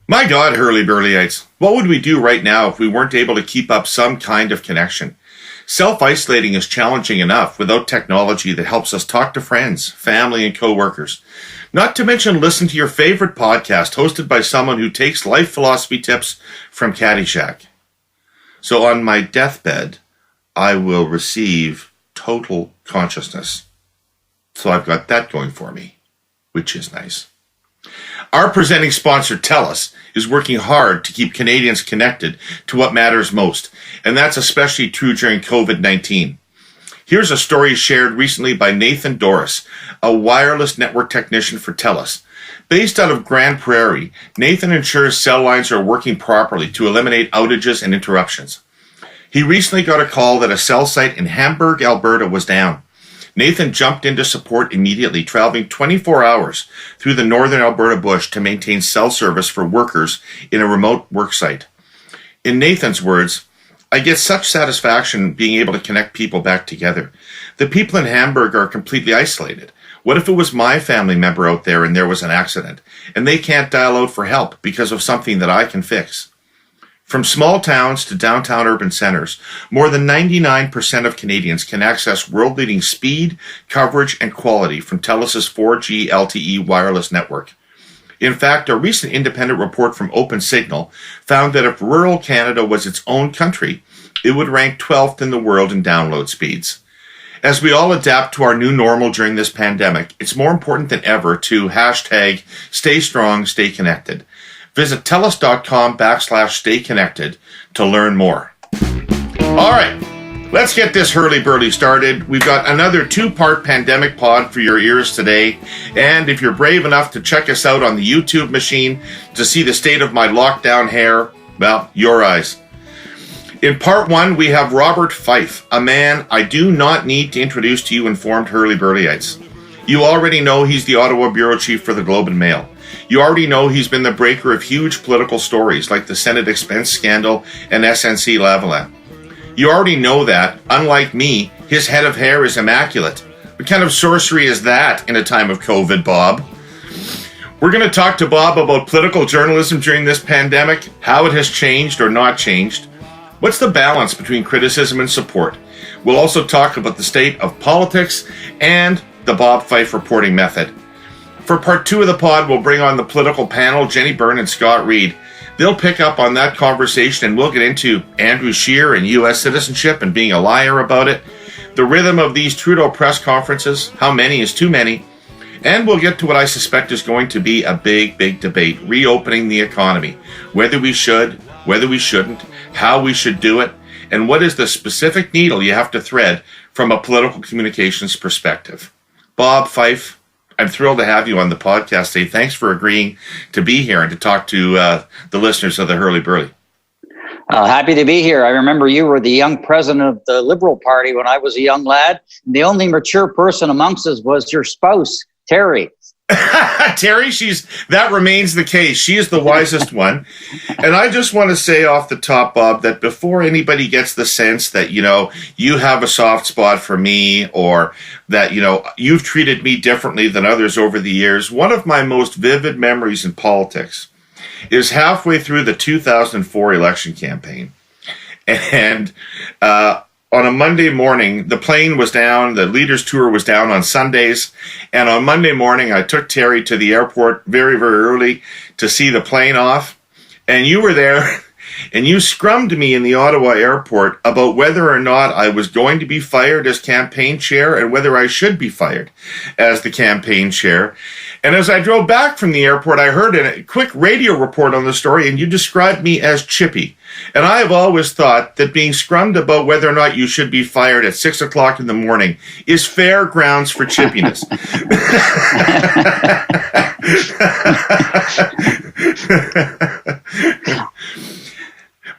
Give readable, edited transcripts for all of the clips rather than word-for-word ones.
My God, Herle Burlyites, what would we do right now if we weren't able to keep up some kind of connection? Self-isolating is challenging enough without technology that helps us talk to friends, family, and co-workers. Not to mention listen to your favorite podcast hosted by someone who takes life philosophy tips from Caddyshack. So on my deathbed, I will receive total consciousness. So I've got that going for me, which is nice. Our presenting sponsor, TELUS, is working hard to keep Canadians connected to what matters most, and that's especially true during COVID-19. Here's a story shared recently by Nathan Doris, a wireless network technician for TELUS. Based out of Grand Prairie, Nathan ensures cell lines are working properly to eliminate outages and interruptions. He recently got a call that a cell site in Hamburg, Alberta was down. Nathan jumped into support immediately, traveling 24 hours through the northern Alberta bush to maintain cell service for workers in a remote work site. In Nathan's words, "I get such satisfaction being able to connect people back together. The people in Hamburg are completely isolated. What if it was my family member out there and there was an accident, and they can't dial out for help because of something that I can fix?" From small towns to downtown urban centers, more than 99% of Canadians can access world-leading speed, coverage, and quality from TELUS's 4G LTE wireless network. In fact, a recent independent report from OpenSignal found that if rural Canada was its own country, it would rank 12th in the world in download speeds. As we all adapt to our new normal during this pandemic, it's more important than ever to hashtag stay strong, stay connected. Visit TELUS.com/stay connected to learn more. All right, let's get this Herle Burly started. We've got another 2-part pandemic pod for your ears today. And if you're brave enough to check us out on the YouTube machine to see the state of my lockdown hair, well, your eyes. In part 1, we have Robert Fife, a man I do not need to introduce to you informed Herle Burlyites. You already know he's the Ottawa Bureau Chief for the Globe and Mail. You already know he's been the breaker of huge political stories like the Senate expense scandal and SNC Lavalin. You already know that, unlike me, his head of hair is immaculate. What kind of sorcery is that in a time of COVID, Bob? We're going to talk to Bob about political journalism during this pandemic, how it has changed or not changed. What's the balance between criticism and support? We'll also talk about the state of politics and the Bob Fife reporting method. For part 2 of the pod, we'll bring on the political panel, Jenni, Byrne, and Reid. They'll pick up on that conversation and we'll get into Andrew Scheer and U.S. citizenship and being a liar about it, the rhythm of these Trudeau press conferences, how many is too many, and we'll get to what I suspect is going to be a big, big debate, reopening the economy, whether we should, whether we shouldn't, how we should do it, and what is the specific needle you have to thread from a political communications perspective. Bob Fife, I'm thrilled to have you on the podcast today. Thanks for agreeing to be here and to talk to the listeners of the Herle Burly. Happy to be here. I remember you were the young president of the Liberal Party when I was a young lad. The only mature person amongst us was your spouse, Terry. Terry, that remains the case. She is the wisest one. And I just want to say off the top, Bob, that before anybody gets the sense that, you have a soft spot for me or that, you've treated me differently than others over the years, one of my most vivid memories in politics is halfway through the 2004 election campaign. And on a Monday morning, the plane was down, the leaders' tour was down on Sundays, and on Monday morning, I took Terry to the airport very, very early to see the plane off, and you were there, and you scrummed me in the Ottawa airport about whether or not I was going to be fired as campaign chair and whether I should be fired as the campaign chair. And as I drove back from the airport, I heard a quick radio report on the story, and you described me as chippy. And I have always thought that being scrummed about whether or not you should be fired at 6 o'clock in the morning is fair grounds for chippiness.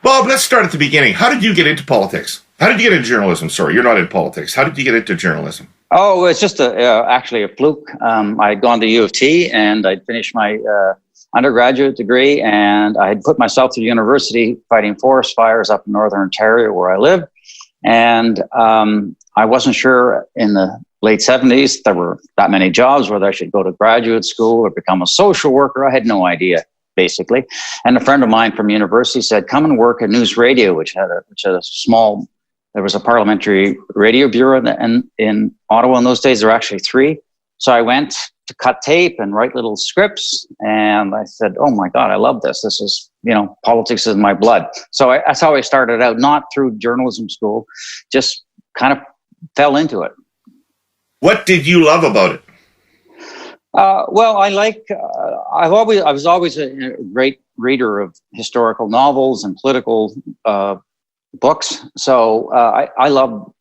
Bob, let's start at the beginning. How did you get into politics? How did you get into journalism? Sorry, you're not in politics. How did you get into journalism? Oh, it's just actually a fluke. I had gone to U of T and I'd finished my undergraduate degree, and I had put myself through university fighting forest fires up in Northern Ontario where I live. And I wasn't sure in the late 70s there were that many jobs, whether I should go to graduate school or become a social worker. I had no idea. basically. And a friend of mine from university said, come and work at News Radio, which had a small, there was a parliamentary radio bureau in Ottawa in those days. There were actually 3. So I went to cut tape and write little scripts. And I said, oh my God, I love this. This is, politics is in my blood. So that's how I started out, not through journalism school, just kind of fell into it. What did you love about it? Well, I was always a great reader of historical novels and political books. So I love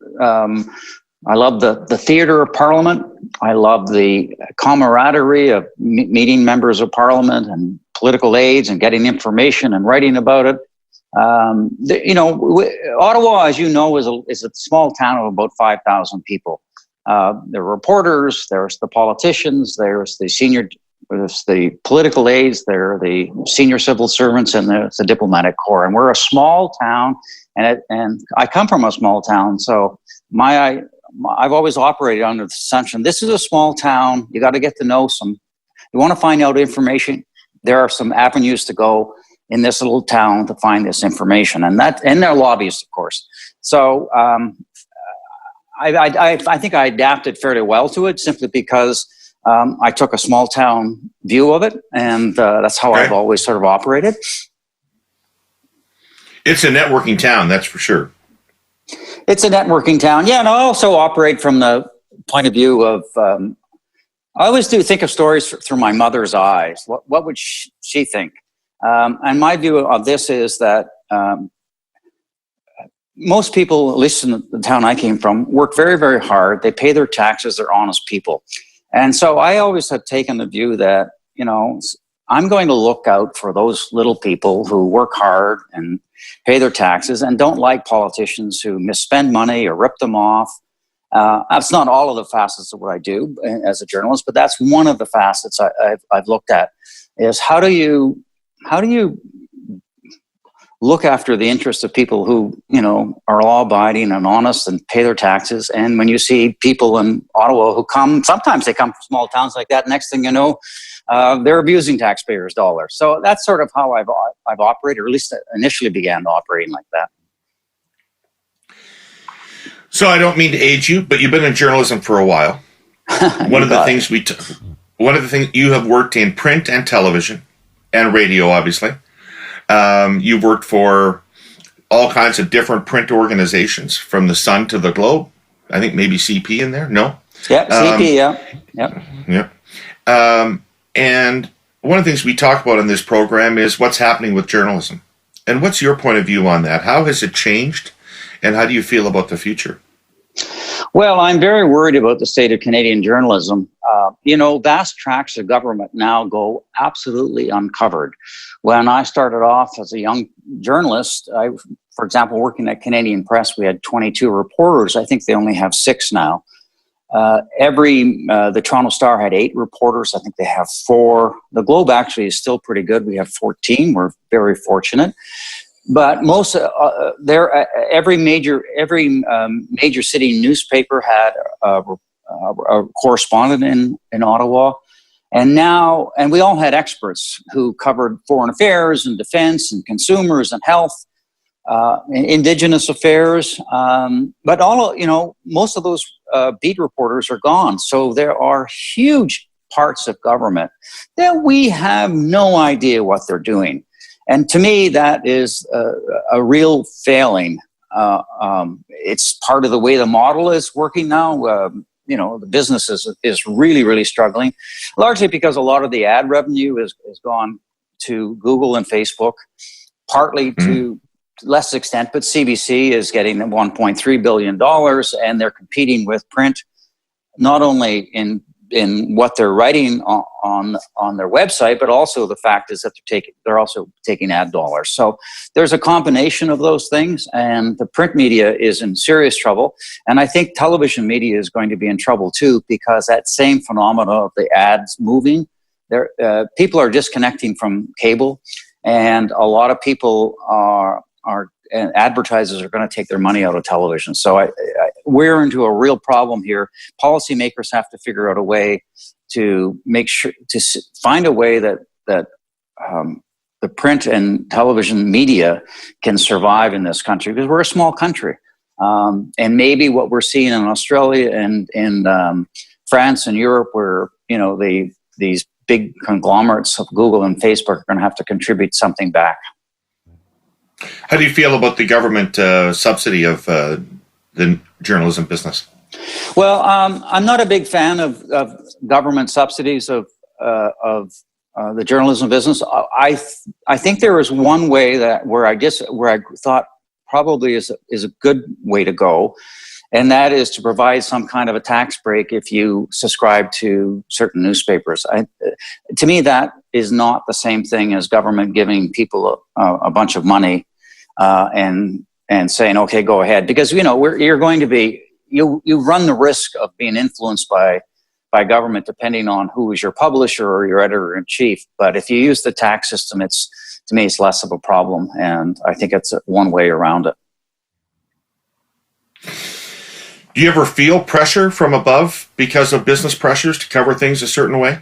the theater of Parliament. I love the camaraderie of meeting members of Parliament and political aides and getting information and writing about it. Ottawa, as you know, is a small town of about 5,000 people. There are reporters, there's the politicians, there's the political aides, there are the senior civil servants, and there's the diplomatic corps. And we're a small town, and I come from a small town, so I've always operated under the assumption this is a small town. You got to get to know you want to find out information. There are some avenues to go in this little town to find this information, and they're lobbyists, of course. So I think I adapted fairly well to it, simply because I took a small town view of it, and that's how I've always sort of operated. It's a networking town, that's for sure. It's a networking town, yeah, and I also operate from the point of view of I always do think of stories through my mother's eyes. What would she think? And my view of this is that most people, at least in the town I came from, work very, very hard. They pay their taxes. They're honest people. And so I always have taken the view that, I'm going to look out for those little people who work hard and pay their taxes and don't like politicians who misspend money or rip them off. That's not all of the facets of what I do as a journalist, but that's one of the facets I've looked at, is how do you look after the interests of people who, are law-abiding and honest and pay their taxes. And when you see people in Ottawa who sometimes they come from small towns like that, next thing you know, they're abusing taxpayers' dollars. So that's sort of how I've operated, or at least initially began operating like that. So I don't mean to age you, but you've been in journalism for a while. One of the things you have worked in print and television and radio, obviously. You've worked for all kinds of different print organizations, from the Sun to the Globe. I think maybe CP in there. No. Yeah, CP. Yeah. Yeah. And one of the things we talk about in this program is what's happening with journalism. And what's your point of view on that? How has it changed? And how do you feel about the future? Well, I'm very worried about the state of Canadian journalism. Vast tracts of government now go absolutely uncovered. When I started off as a young journalist, for example, working at Canadian Press, we had 22 reporters. I think they only have 6 now. The Toronto Star had 8 reporters. I think they have 4. The Globe actually is still pretty good. We have 14. We're very fortunate. But every major city newspaper had a correspondent in Ottawa, and we all had experts who covered foreign affairs and defense and consumers and health, and Indigenous affairs. But most of those beat reporters are gone. So there are huge parts of government that we have no idea what they're doing. And to me, that is a real failing. It's part of the way the model is working now. The business is really, really struggling, largely because a lot of the ad revenue has gone to Google and Facebook, partly to less extent, but CBC is getting $1.3 billion, and they're competing with print, not only in what they're writing on their website, but also the fact is that they're also taking ad dollars. So there's a combination of those things, and the print media is in serious trouble. And I think television media is going to be in trouble too, because that same phenomena of the ads moving, people are disconnecting from cable, and a lot of people and advertisers are going to take their money out of television. So we're into a real problem here. Policymakers have to figure out a way to make sure to find a way that the print and television media can survive in this country, because we're a small country. And maybe what we're seeing in Australia and in France and Europe, where, you know, these big conglomerates of Google and Facebook are going to have to contribute something back. How do you feel about the government subsidy of the journalism business? Well, I'm not a big fan of government subsidies of the journalism business. I think there is one way where I thought probably is a good way to go, and that is to provide some kind of a tax break if you subscribe to certain newspapers. To me, that is not the same thing as government giving people a bunch of money and saying, okay, go ahead, because, you know, you're going to be, you run the risk of being influenced by government depending on who is your publisher or your editor-in-chief. But if you use the tax system, to me, it's less of a problem, and I think it's one way around it. Do you ever feel pressure from above because of business pressures to cover things a certain way?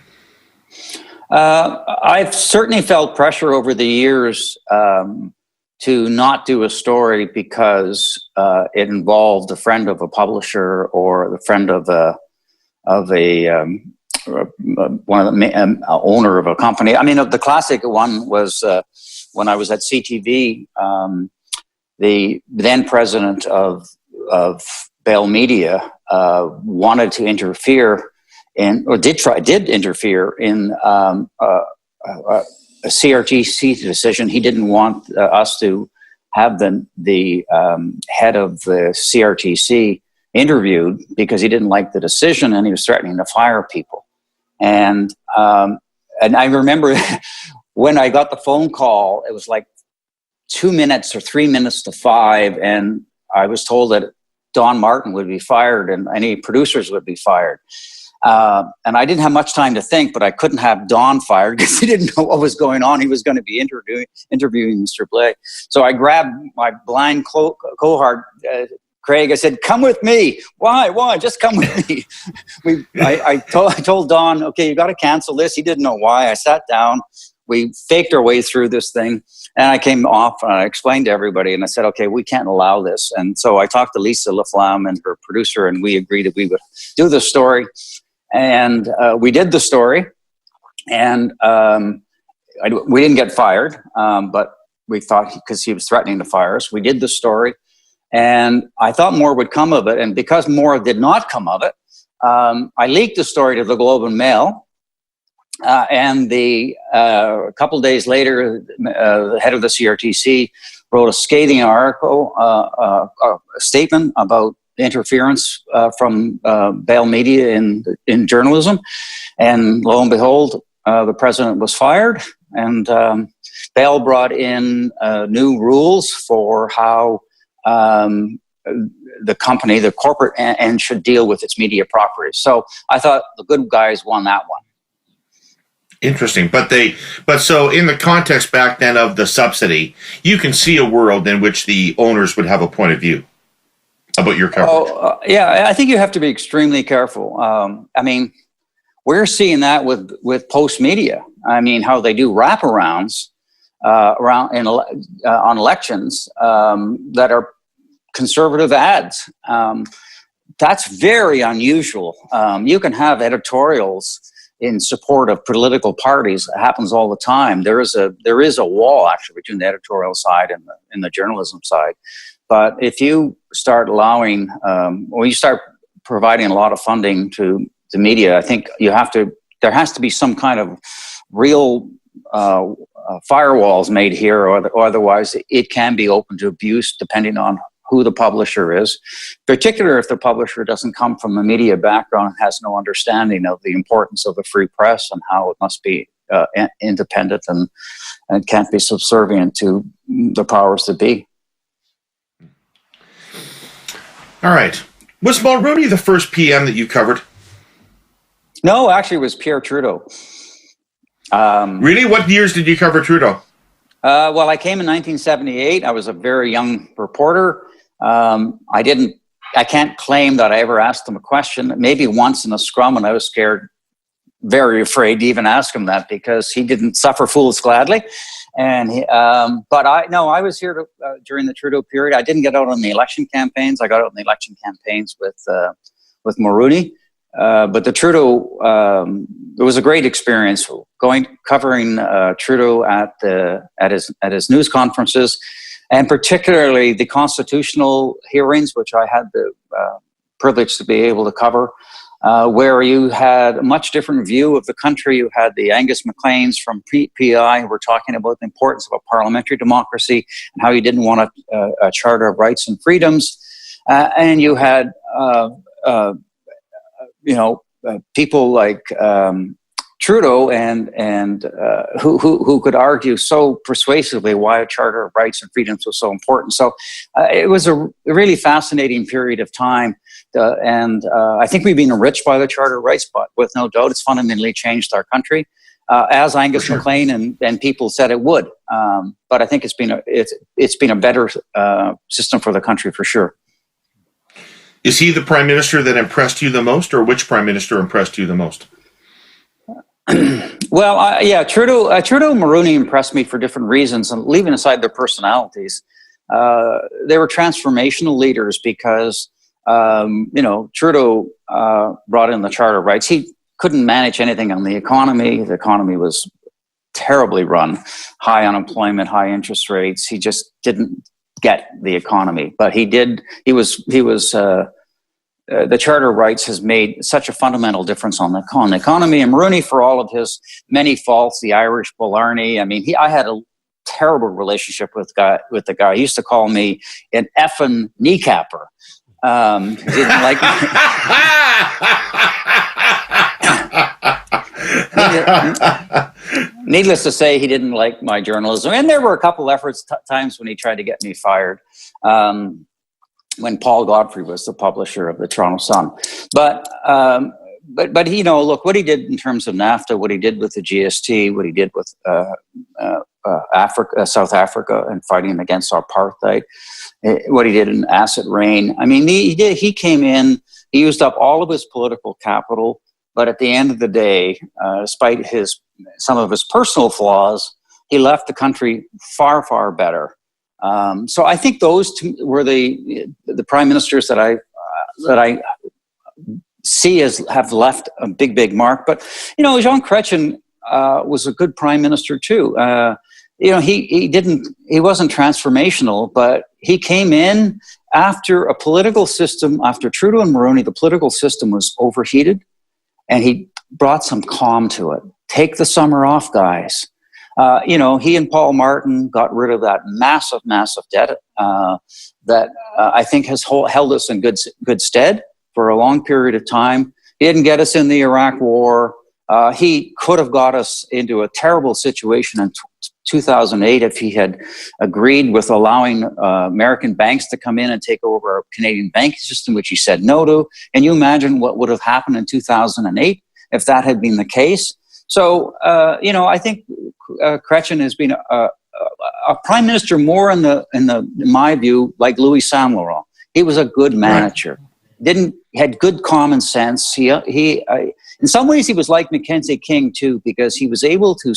I've certainly felt pressure over the years to not do a story because it involved a friend of a publisher or the friend of one of the owner of a company. I mean, the classic one was when I was at CTV, the then president of Bell Media wanted to interfere did interfere in a CRTC decision. He didn't want us to have the head of the CRTC interviewed because he didn't like the decision, and he was threatening to fire people. And I remember when I got the phone call, it was like 2 minutes or 3 minutes to 5, and I was told that Don Martin would be fired and any producers would be fired. And I didn't have much time to think, but I couldn't have Don fired because he didn't know what was going on. He was going to be interviewing Mr. Blake. So I grabbed my blind cohort, Craig. I said, "Come with me." Why? Just come with me. I told Don, okay, you got to cancel this. He didn't know why. I sat down. We faked our way through this thing. And I came off and I explained to everybody, and I said, okay, we can't allow this. And so I talked to Lisa Laflamme and her producer, and we agreed that we would do the story. And we did the story. And we didn't get fired, but we thought, because he was threatening to fire us, we did the story. And I thought more would come of it. And because more did not come of it, I leaked the story to the Globe and Mail. And a couple days later, the head of the CRTC wrote a scathing article, a statement about interference from Bell Media in journalism. And lo and behold, the president was fired, and Bell brought in new rules for how the company, the corporate end, should deal with its media properties. So I thought the good guys won that one. Interesting. But so in the context back then of the subsidy, you can see a world in which the owners would have a point of view about your coverage. Yeah, I think you have to be extremely careful. I mean, we're seeing that with Post Media. I mean, how they do wraparounds on elections that are conservative ads. That's very unusual. You can have editorials in support of political parties. It happens all the time. There is a wall actually between the editorial side and the journalism side. But if you start allowing, when you start providing a lot of funding to the media, I think there has to be some kind of real firewalls made here, or otherwise it can be open to abuse depending on who the publisher is, particularly if the publisher doesn't come from a media background and has no understanding of the importance of the free press and how it must be independent and can't be subservient to the powers that be. All right. Was Mulroney the first PM that you covered? No, actually it was Pierre Trudeau. Really? What years did you cover Trudeau? Well, I came in 1978. I was a very young reporter. I can't claim that I ever asked him a question. Maybe once in a scrum, and I was scared, very afraid to even ask him that, because he didn't suffer fools gladly. And I was here during the Trudeau period. I didn't get out on the election campaigns. I got out on the election campaigns with Mulroney. But the Trudeau, it was a great experience covering Trudeau at his news conferences, and particularly the constitutional hearings, which I had the privilege to be able to cover, where you had a much different view of the country. You had the Angus MacLeans from PI who were talking about the importance of a parliamentary democracy and how you didn't want a charter of rights and freedoms, and you had people like Trudeau and who could argue so persuasively why a charter of rights and freedoms was so important. So it was a really fascinating period of time, and I think we've been enriched by the charter of rights, but with no doubt it's fundamentally changed our country, as Angus MacLean and people said it would. But I think it's been a better system for the country for sure. Is he the prime minister that impressed you the most, or which prime minister impressed you the most? Well, Trudeau and Mulroney impressed me for different reasons, and leaving aside their personalities, they were transformational leaders because, Trudeau brought in the Charter of Rights. He couldn't manage anything on the economy. The economy was terribly run, high unemployment, high interest rates. He just didn't get the economy, but he did. He was. The Charter of Rights has made such a fundamental difference on the economy. And Mulroney, for all of his many faults, the Irish Blarney. I mean, I had a terrible relationship with the guy. He used to call me an effing kneecapper. He didn't like me. Needless to say, he didn't like my journalism. And there were a couple times when he tried to get me fired. When Paul Godfrey was the publisher of the Toronto Sun. But look, what he did in terms of NAFTA, what he did with the GST, what he did with South Africa and fighting against apartheid, what he did in asset rain. I mean, he came in, he used up all of his political capital, but at the end of the day, despite some of his personal flaws, he left the country far, far better. So I think those two were the prime ministers that I see have left a big mark. But Jean Chrétien was a good prime minister too. He wasn't transformational, but he came in after a political system, after Trudeau and Mulroney, the political system was overheated, and he brought some calm to it. Take the summer off, guys. He and Paul Martin got rid of that massive debt that I think has held us in good stead for a long period of time. He didn't get us in the Iraq War. He could have got us into a terrible situation in 2008 if he had agreed with allowing American banks to come in and take over our Canadian banking system, which he said no to. And you imagine what would have happened in 2008 if that had been the case. So, I think Chrétien has been a prime minister more in my view, like Louis Saint Laurent. He was a good manager. Right. Had good common sense. He in some ways he was like Mackenzie King too, because he was able to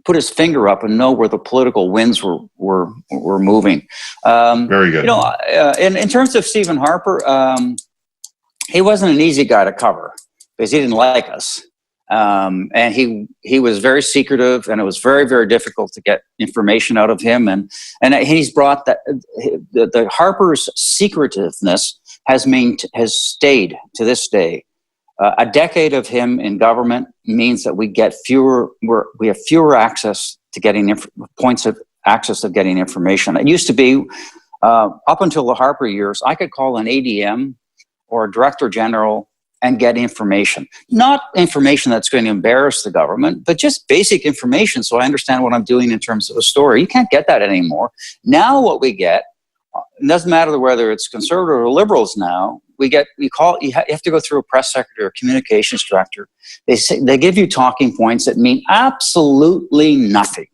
put his finger up and know where the political winds were moving. Very good. In terms of Stephen Harper, he wasn't an easy guy to cover because he didn't like us. And he was very secretive, and it was very, very difficult to get information out of him. And he's brought the Harper's secretiveness has stayed to this day. A decade of him in government means that we have fewer access to getting points of access of getting information. It used to be up until the Harper years, I could call an ADM or a director general and get information. Not information that's going to embarrass the government, but just basic information so I understand what I'm doing in terms of a story. You can't get that anymore. Now what we get, it doesn't matter whether it's conservative or liberals now, you have to go through a press secretary or communications director. They give you talking points that mean absolutely nothing.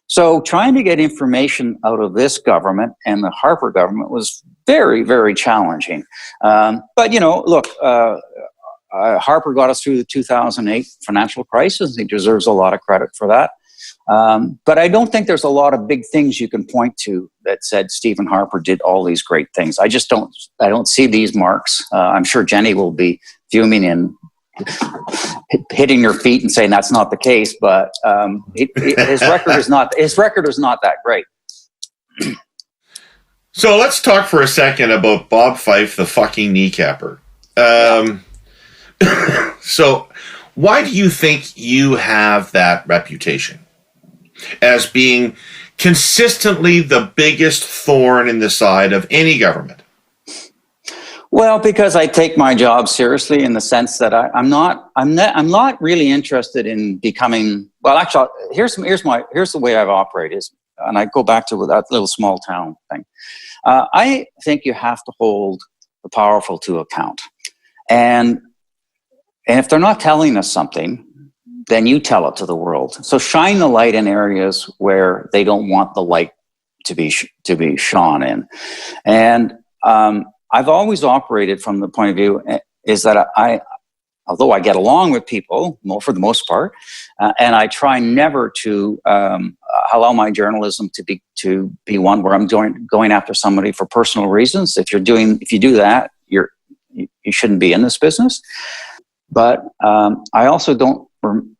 So trying to get information out of this government and the Harper government was very, very challenging. But look, Harper got us through the 2008 financial crisis. He deserves a lot of credit for that. But I don't think there's a lot of big things you can point to that said Stephen Harper did all these great things. I don't see these marks. I'm sure Jenni will be fuming and hitting your feet and saying that's not the case, but his record is not that great. So let's talk for a second about Bob Fife, the fucking kneecapper. So why do you think you have that reputation as being consistently the biggest thorn in the side of any government? Well, because I take my job seriously in the sense that I'm not really interested in becoming. Well, actually, here's the way I've operated, and I go back to that little small town thing. I think you have to hold the powerful to account, and if they're not telling us something, then you tell it to the world. So shine the light in areas where they don't want the light to be shone in, and I've always operated from the point of view is that although I get along with people for the most part, and I try never to allow my journalism to be one where I'm going after somebody for personal reasons. If you do that, you shouldn't be in this business. But I also don't.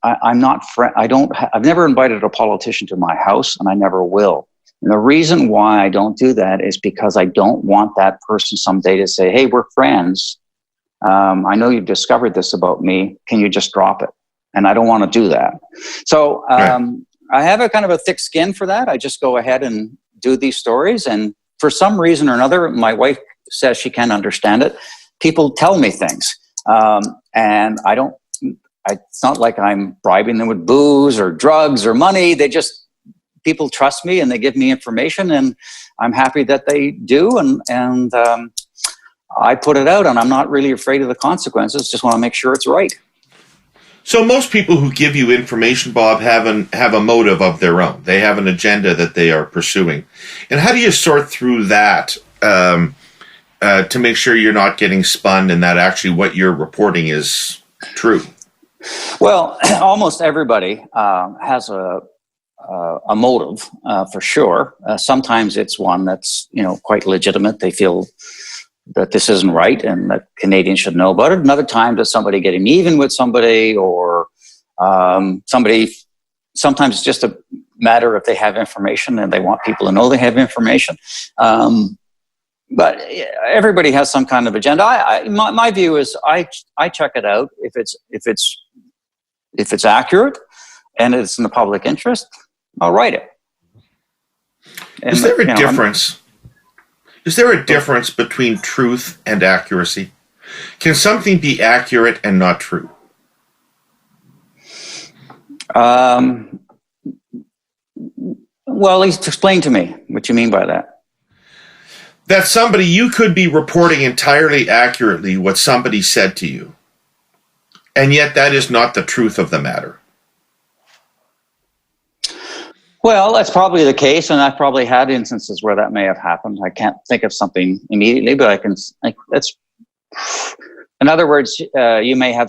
I've never invited a politician to my house, and I never will. And the reason why I don't do that is because I don't want that person someday to say, hey, we're friends. I know you've discovered this about me. Can you just drop it? And I don't want to do that. So I have a kind of a thick skin for that. I just go ahead and do these stories. And for some reason or another, my wife says she can't understand it. People tell me things. And it's not like I'm bribing them with booze or drugs or money. People trust me and they give me information, and I'm happy that they do. And I put it out, and I'm not really afraid of the consequences. Just want to make sure it's right. So most people who give you information, Bob, have a motive of their own. They have an agenda that they are pursuing. And how do you sort through that to make sure you're not getting spun and that actually what you're reporting is true? Well, almost everybody has a motive, for sure. Sometimes it's one that's, quite legitimate. They feel that this isn't right and that Canadians should know about it. Another time it's somebody getting even with somebody, or sometimes it's just a matter if they have information and they want people to know they have information. But everybody has some kind of agenda. My view is I check it out. If it's accurate and it's in the public interest, I'll write it. Is there a difference? Is there a difference between truth and accuracy? Can something be accurate and not true? Well, at least explain to me what you mean by that. That you could be reporting entirely accurately what somebody said to you, and yet that is not the truth of the matter. Well, that's probably the case, and I've probably had instances where that may have happened. I can't think of something immediately, but in other words, you may have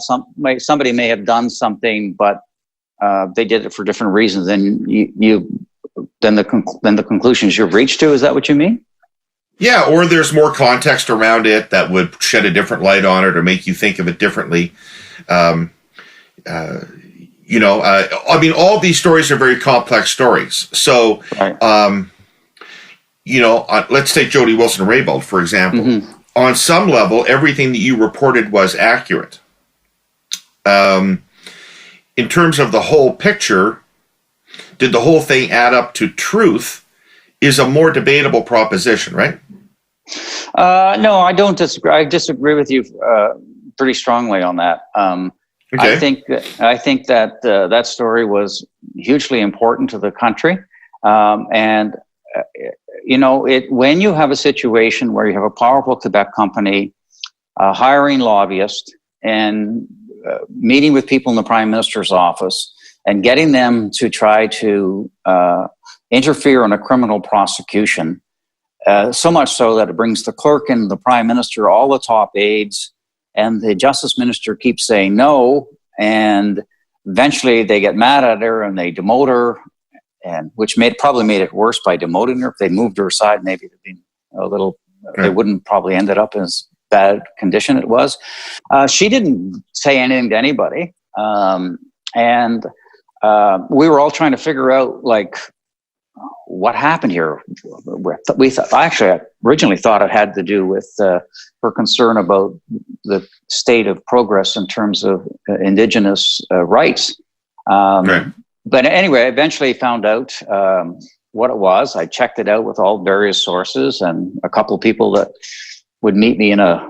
somebody may have done something, but they did it for different reasons, and then the conclusions you've reached to. Is that what you mean? Yeah, or there's more context around it that would shed a different light on it or make you think of it differently. All these stories are very complex stories. So, right. Let's take Jody Wilson-Raybould, for example. Mm-hmm. On some level, everything that you reported was accurate. In terms of the whole picture, did the whole thing add up to truth is a more debatable proposition, right? No, I don't disagree. I disagree with you pretty strongly on that. Okay. I think that that story was hugely important to the country, when you have a situation where you have a powerful Quebec company hiring lobbyists and meeting with people in the Prime Minister's office and getting them to try to interfere in a criminal prosecution, so much so that it brings the clerk and the Prime Minister, all the top aides, and the Justice Minister keeps saying no, and eventually they get mad at her and they demote her, and which probably made it worse by demoting her. If they moved her aside, maybe it'd been a little. They wouldn't probably ended up in as bad condition it was. She didn't say anything to anybody, and we were all trying to figure out like what happened here. I originally thought it had to do with her concern about the state of progress in terms of Indigenous rights. Right. But anyway, I eventually found out what it was. I checked it out with all various sources and a couple of people that would meet me in a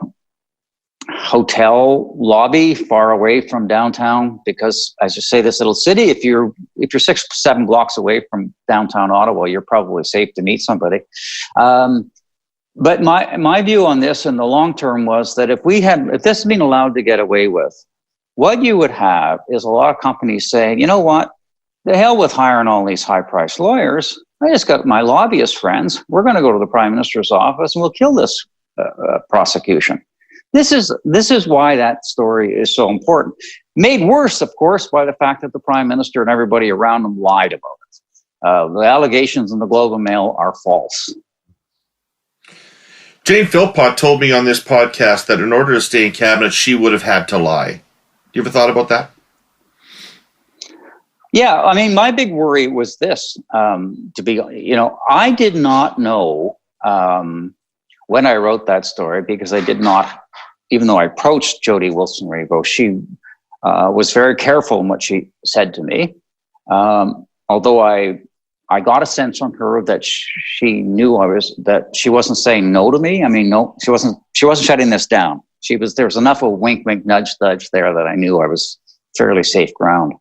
hotel lobby far away from downtown, because as you say, this little city, if you're 6-7 blocks away from downtown Ottawa, you're probably safe to meet somebody. But my view on this in the long term was that if this had been allowed to get away with, what you would have is a lot of companies saying, you know what, the hell with hiring all these high-priced lawyers. I just got my lobbyist friends. We're going to go to the Prime Minister's office and we'll kill this prosecution. This is why that story is so important. Made worse, of course, by the fact that the Prime Minister and everybody around him lied about it. The allegations in the Globe and Mail are false. Jane Philpott told me on this podcast that in order to stay in cabinet, she would have had to lie. You ever thought about that? Yeah, I mean, my big worry was this, I did not know when I wrote that story, because I did not, even though I approached Jody Wilson-Raybould, she was very careful in what she said to me. Although I got a sense from her that she knew that she wasn't saying no to me. I mean, no, she wasn't shutting this down. There was enough of wink, wink, nudge, nudge there that I knew I was fairly safe ground.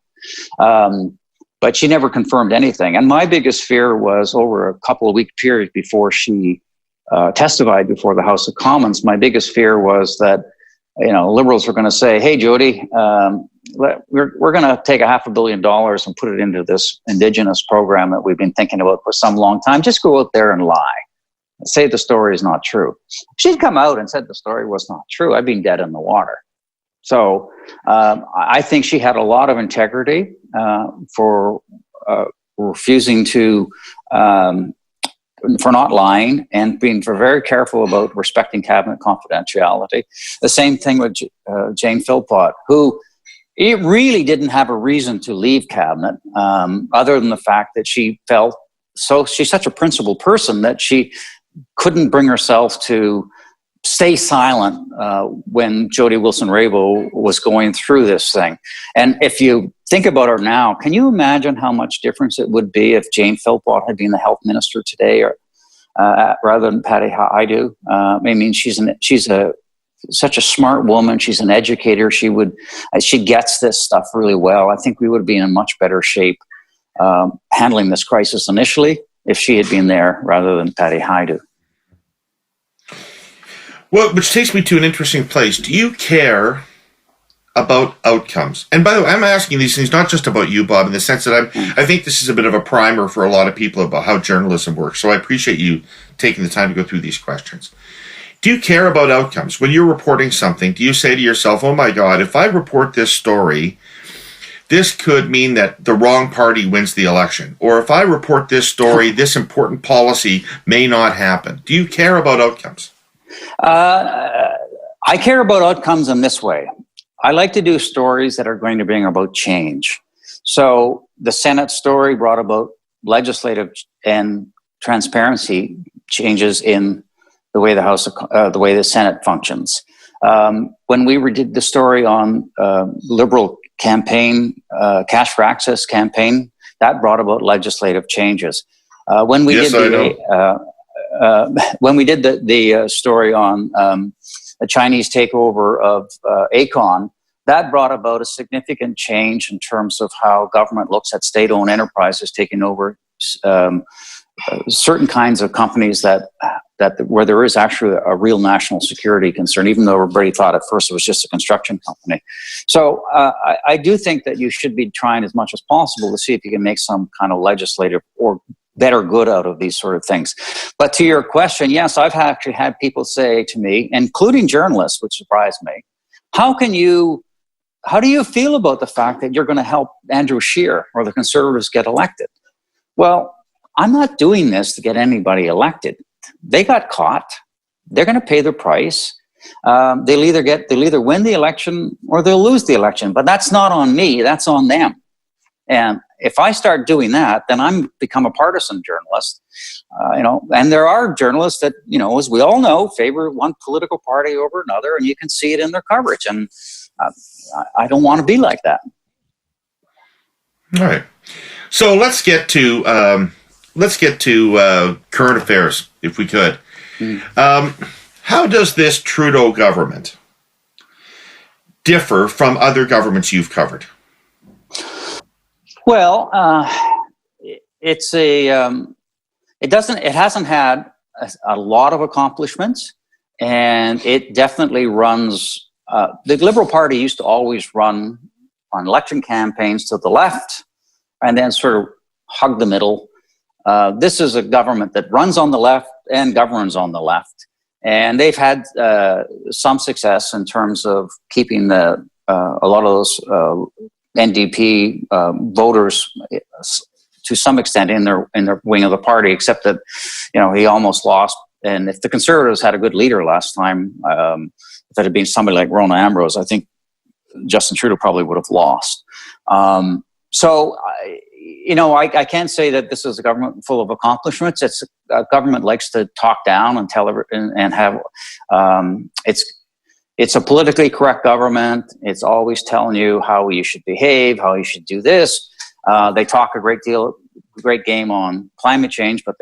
But she never confirmed anything. And my biggest fear was over a couple of week period before she testified before the House of Commons. My biggest fear was that, Liberals were going to say, hey, Jody, we're going to take $500 million and put it into this Indigenous program that we've been thinking about for some long time. Just go out there and lie. Say the story is not true. If she'd come out and said the story was not true, I'd been dead in the water. So I think she had a lot of integrity for refusing to, for not lying and being very careful about respecting cabinet confidentiality. The same thing with Jane Philpott, who really didn't have a reason to leave cabinet, other than the fact that she felt she's such a principled person that she couldn't bring herself to stay silent when Jody Wilson-Raybould was going through this thing. And if you think about her now, can you imagine how much difference it would be if Jane Philpott had been the health minister today, or rather than Patty Hajdu? I mean, she's such a smart woman. She's an educator. She gets this stuff really well. I think we would be in much better shape handling this crisis initially if she had been there rather than Patty Hajdu. Well, which takes me to an interesting place. Do you care about outcomes? And by the way, I'm asking these things not just about you, Bob, in the sense that I think this is a bit of a primer for a lot of people about how journalism works. So I appreciate you taking the time to go through these questions. Do you care about outcomes? When you're reporting something, do you say to yourself, oh my God, if I report this story, this could mean that the wrong party wins the election? Or if I report this story, this important policy may not happen. Do you care about outcomes? I care about outcomes in this way. I like to do stories that are going to bring about change. So the Senate story brought about legislative and transparency changes in the way the way the Senate functions. When we did the story on Liberal campaign, Cash for Access campaign, that brought about legislative changes. When we did the story on the Chinese takeover of Aecon, that brought about a significant change in terms of how government looks at state-owned enterprises taking over certain kinds of companies that where there is actually a real national security concern, even though everybody thought at first it was just a construction company. So I do think that you should be trying as much as possible to see if you can make some kind of legislative or better good out of these sort of things. But to your question, yes, I've actually had people say to me, including journalists, which surprised me, how do you feel about the fact that you're going to help Andrew Scheer or the Conservatives get elected? well, I'm not doing this to get anybody elected. They got caught. They're going to pay the price. They'll either win the election or they'll lose the election. But that's not on me. That's on them. And if I start doing that, then I'm become a partisan journalist. And there are journalists that, as we all know, favor one political party over another, and you can see it in their coverage. And I don't want to be like that. All right. So let's get to current affairs, if we could. How does this Trudeau government differ from other governments you've covered? Well, it hasn't had a lot of accomplishments, and it definitely runs. The Liberal Party used to always run on election campaigns to the left, and then sort of hug the middle. This is a government that runs on the left and governs on the left, and they've had some success in terms of keeping a lot of those NDP voters to some extent in their wing of the party, except that he almost lost. And if the Conservatives had a good leader last time, if it had been somebody like Rona Ambrose, I think Justin Trudeau probably would have lost. So I can't say that this is a government full of accomplishments. It's a government likes to talk down and tell and have it's a politically correct government. It's always telling you how you should behave, how you should do this. They talk a great game on climate change, but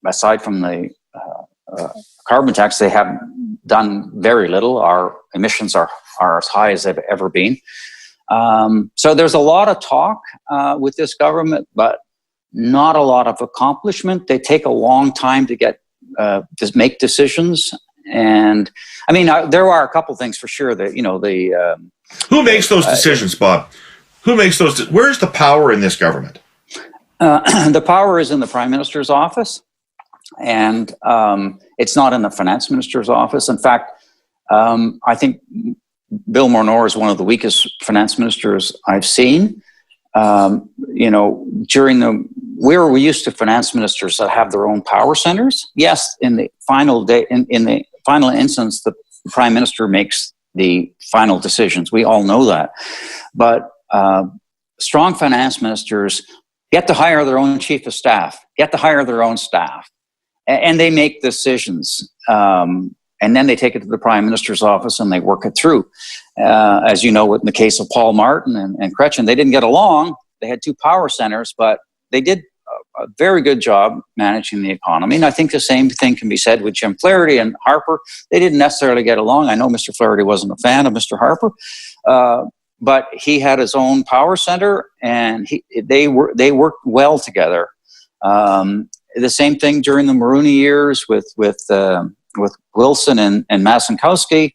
aside from the carbon tax, they have done very little. Our emissions are as high as they've ever been. So there's a lot of talk with this government, but not a lot of accomplishment. They take a long time to make decisions. And I mean, there are a couple things for sure that, who makes those decisions, Bob? Who makes those? Where's the power in this government? The power is in the Prime Minister's office, and it's not in the Finance Minister's office. In fact, I think Bill Morneau is one of the weakest finance ministers I've seen. Where we're used to finance ministers that have their own power centers. Yes, in the final instance, the Prime Minister makes the final decisions. We all know that. But strong finance ministers get to hire their own chief of staff, get to hire their own staff, and they make decisions. And then they take it to the Prime Minister's office and they work it through. As you know, in the case of Paul Martin and Chrétien, they didn't get along. They had two power centers, but they did a very good job managing the economy. And I think the same thing can be said with Jim Flaherty and Harper. They didn't necessarily get along. I know Mr. Flaherty wasn't a fan of Mr. Harper, but he had his own power center, and they worked well together. The same thing during the Maroney years with Wilson and Macinkowski.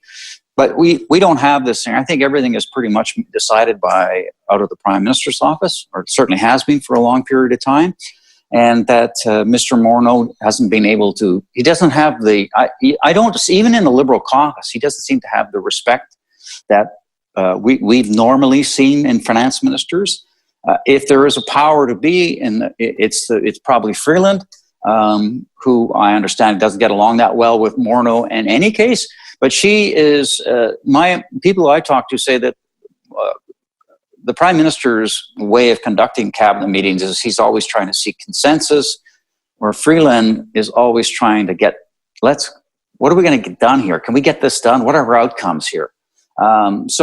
But we don't have this thing. I think everything is pretty much decided out of the Prime Minister's office, or it certainly has been for a long period of time. And that Mr. Morneau hasn't been able to, he doesn't have even in the Liberal caucus, he doesn't seem to have the respect that we've normally seen in finance ministers. If there is a power to be, it's probably Freeland, who I understand doesn't get along that well with Morneau in any case. But she is, people I talk to say that the Prime Minister's way of conducting cabinet meetings is he's always trying to seek consensus, where Freeland is always trying to what are we going to get done here? Can we get this done? What are our outcomes here? That's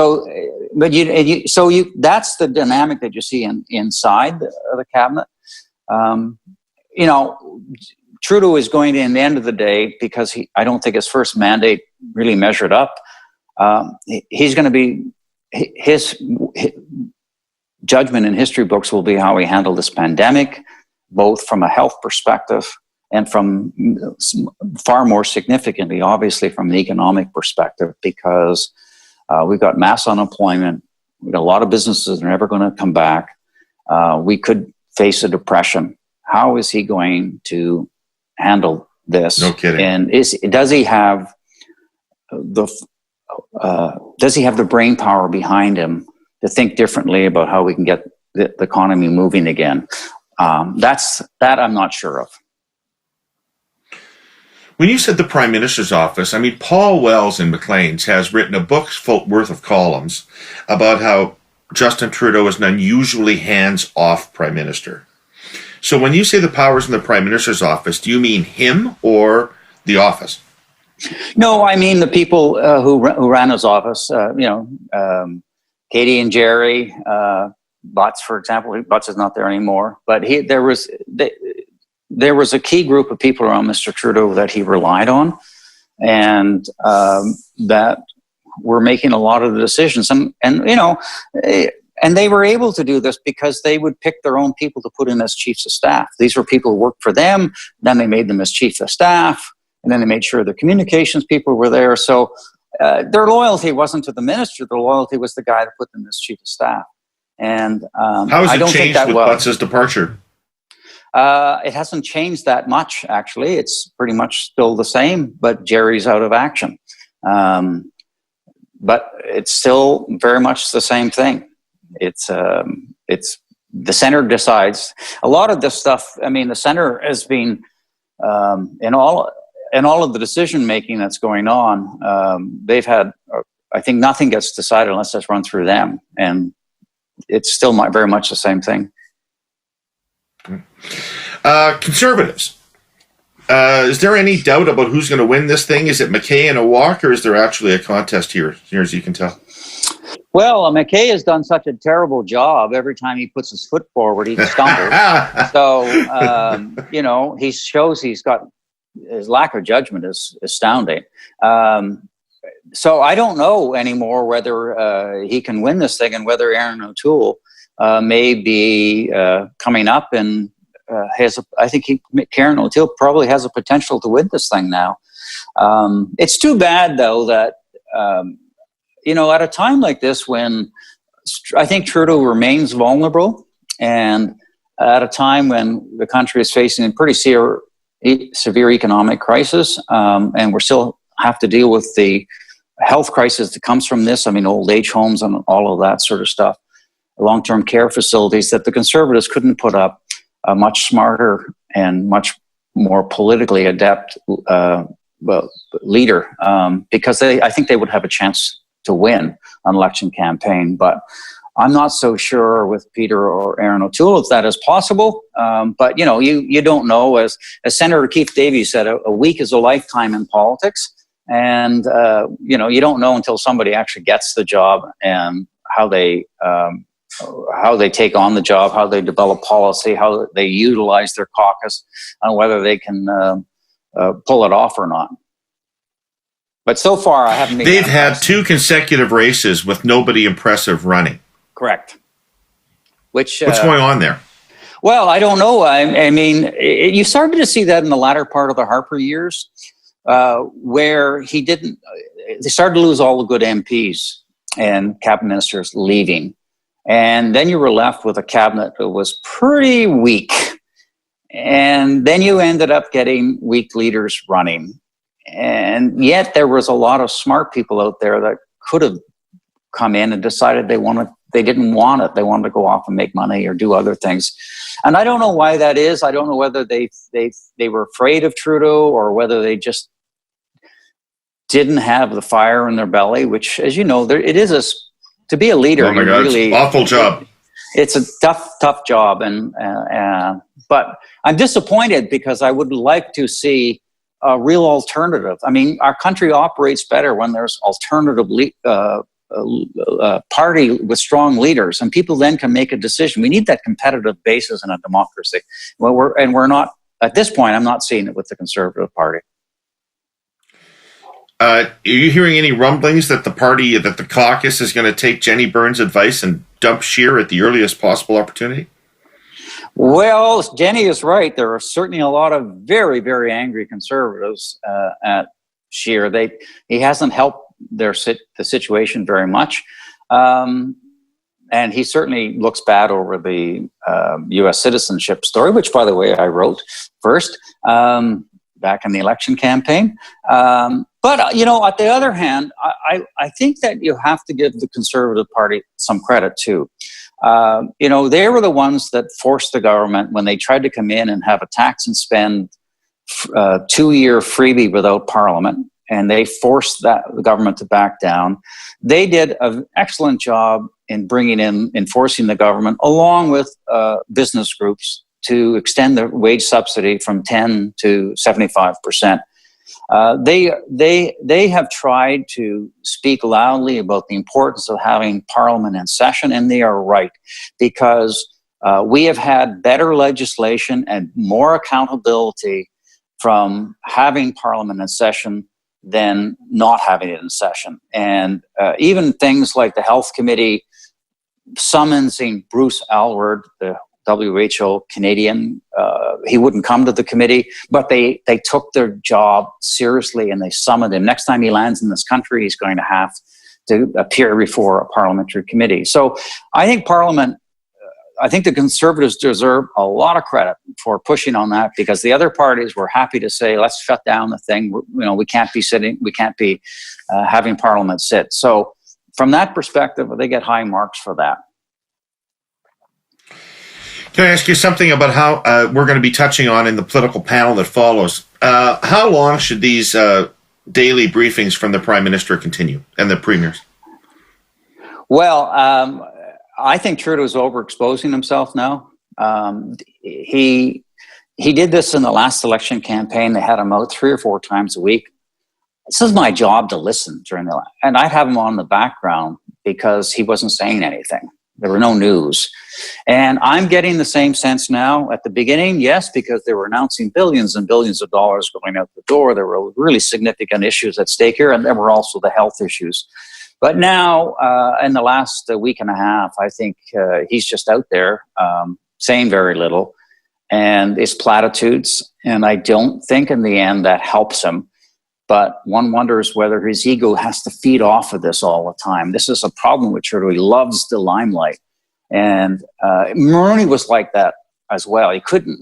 the dynamic that you see inside the cabinet. Trudeau is going to, in the end of the day, because I don't think his first mandate really measured up, he's going to be, his judgment in history books will be how he handled this pandemic, both from a health perspective and from far more significantly, obviously, from an economic perspective, because we've got mass unemployment. We've got a lot of businesses that are never going to come back. We could face a depression. How is he going to handle this? No kidding. And does he have the brain power behind him to think differently about how we can get the economy moving again? That I'm not sure of. When you said the Prime Minister's office, I mean, Paul Wells in Maclean's has written a book's worth of columns about how Justin Trudeau is an unusually hands-off Prime Minister. So when you say the powers in the Prime Minister's office, do you mean him or the office? No, I mean the people who ran his office, Katie and Jerry, Butts, for example. Butts is not there anymore, but there was a key group of people around Mr. Trudeau that he relied on, and that were making a lot of the decisions. And they were able to do this because they would pick their own people to put in as chiefs of staff. These were people who worked for them. Then they made them as chief of staff, and then they made sure the communications people were there. So their loyalty wasn't to the minister. Their loyalty was the guy that put them as chief of staff. And how has it changed with Butts' departure? It hasn't changed that much, actually. It's pretty much still the same, but Jerry's out of action. But it's still very much the same thing. It's the center decides a lot of this stuff. I mean, the center has been in all of the decision making that's going on. They've had, I think, nothing gets decided unless it's run through them, and it's still very much the same thing. Conservatives. Is there any doubt about who's going to win this thing? Is it McKay in a walk, or is there actually a contest here as you can tell? Well, McKay has done such a terrible job. Every time he puts his foot forward, he stumbles. So, he shows he's got, his lack of judgment is astounding. So I don't know anymore whether he can win this thing, and whether Aaron O'Toole may be coming up and I think Karen O'Toole probably has a potential to win this thing now. It's too bad, though, that at a time like this, when I think Trudeau remains vulnerable, and at a time when the country is facing a pretty severe economic crisis, and we still have to deal with the health crisis that comes from this. I mean, old age homes and all of that sort of stuff, long-term care facilities, that the Conservatives couldn't put up a much smarter and much more politically adept leader, because I think they would have a chance to win an election campaign. But I'm not so sure with Peter or Aaron O'Toole if that is possible. But you don't know. As Senator Keith Davies said, a week is a lifetime in politics, and you don't know until somebody actually gets the job and how they take on the job, how they develop policy, how they utilize their caucus, and whether they can pull it off or not. But so far, I haven't been. They've had 2 consecutive races with nobody impressive running. Correct. What's going on there? Well, I don't know. I mean, you started to see that in the latter part of the Harper years, where they started to lose all the good MPs and cabinet ministers leaving. And then you were left with a cabinet that was pretty weak. And then you ended up getting weak leaders running. And yet there was a lot of smart people out there that could have come in and decided they didn't want it. They wanted to go off and make money or do other things. And I don't know why that is. I don't know whether they were afraid of Trudeau, or whether they just didn't have the fire in their belly, which, as you know, it is to be a leader. Oh my God, really, it's an awful job. It's a tough job, but I'm disappointed because I would like to see a real alternative. I mean, our country operates better when there's alternative party with strong leaders, and people then can make a decision. We need that competitive basis in a democracy. Well, we're not at this point. I'm not seeing it with the Conservative Party. Are you hearing any rumblings that the caucus is going to take Jenni Byrne's advice and dump Scheer at the earliest possible opportunity? Well, Jenni is right. There are certainly a lot of very, very angry Conservatives at Scheer. He hasn't helped the situation very much. And he certainly looks bad over the U.S. citizenship story, which, by the way, I wrote first back in the election campaign. But, at the other hand, I think that you have to give the Conservative Party some credit, too. They were the ones that forced the government when they tried to come in and have a tax and spend 2-year freebie without Parliament, and they forced the government to back down. They did an excellent job in enforcing the government, along with business groups, to extend the wage subsidy from 10 to 75%. They have tried to speak loudly about the importance of having Parliament in session, and they are right, because we have had better legislation and more accountability from having Parliament in session than not having it in session. And even things like the Health Committee summoning Bruce Aylward, the WHO Canadian, he wouldn't come to the committee, but they took their job seriously and they summoned him. Next time he lands in this country, he's going to have to appear before a parliamentary committee. So I think Parliament, I think the Conservatives deserve a lot of credit for pushing on that, because the other parties were happy to say, let's shut down the thing. We can't be having Parliament sit. So from that perspective, they get high marks for that. Can I ask you something about how we're going to be touching on in the political panel that follows? How long should these daily briefings from the Prime Minister continue and the premiers? Well, I think Trudeau's overexposing himself now. He did this in the last election campaign. They had him out 3 or 4 times a week. This is my job to listen and I'd have him on the background because he wasn't saying anything. There were no news. And I'm getting the same sense now. At the beginning, yes, because they were announcing billions and billions of dollars going out the door. There were really significant issues at stake here, and there were also the health issues. But now, in the last week and a half, I think he's just out there saying very little, and it's platitudes. And I don't think in the end that helps him. But one wonders whether his ego has to feed off of this all the time. This is a problem with Trudeau. He loves the limelight. And Mulroney was like that as well.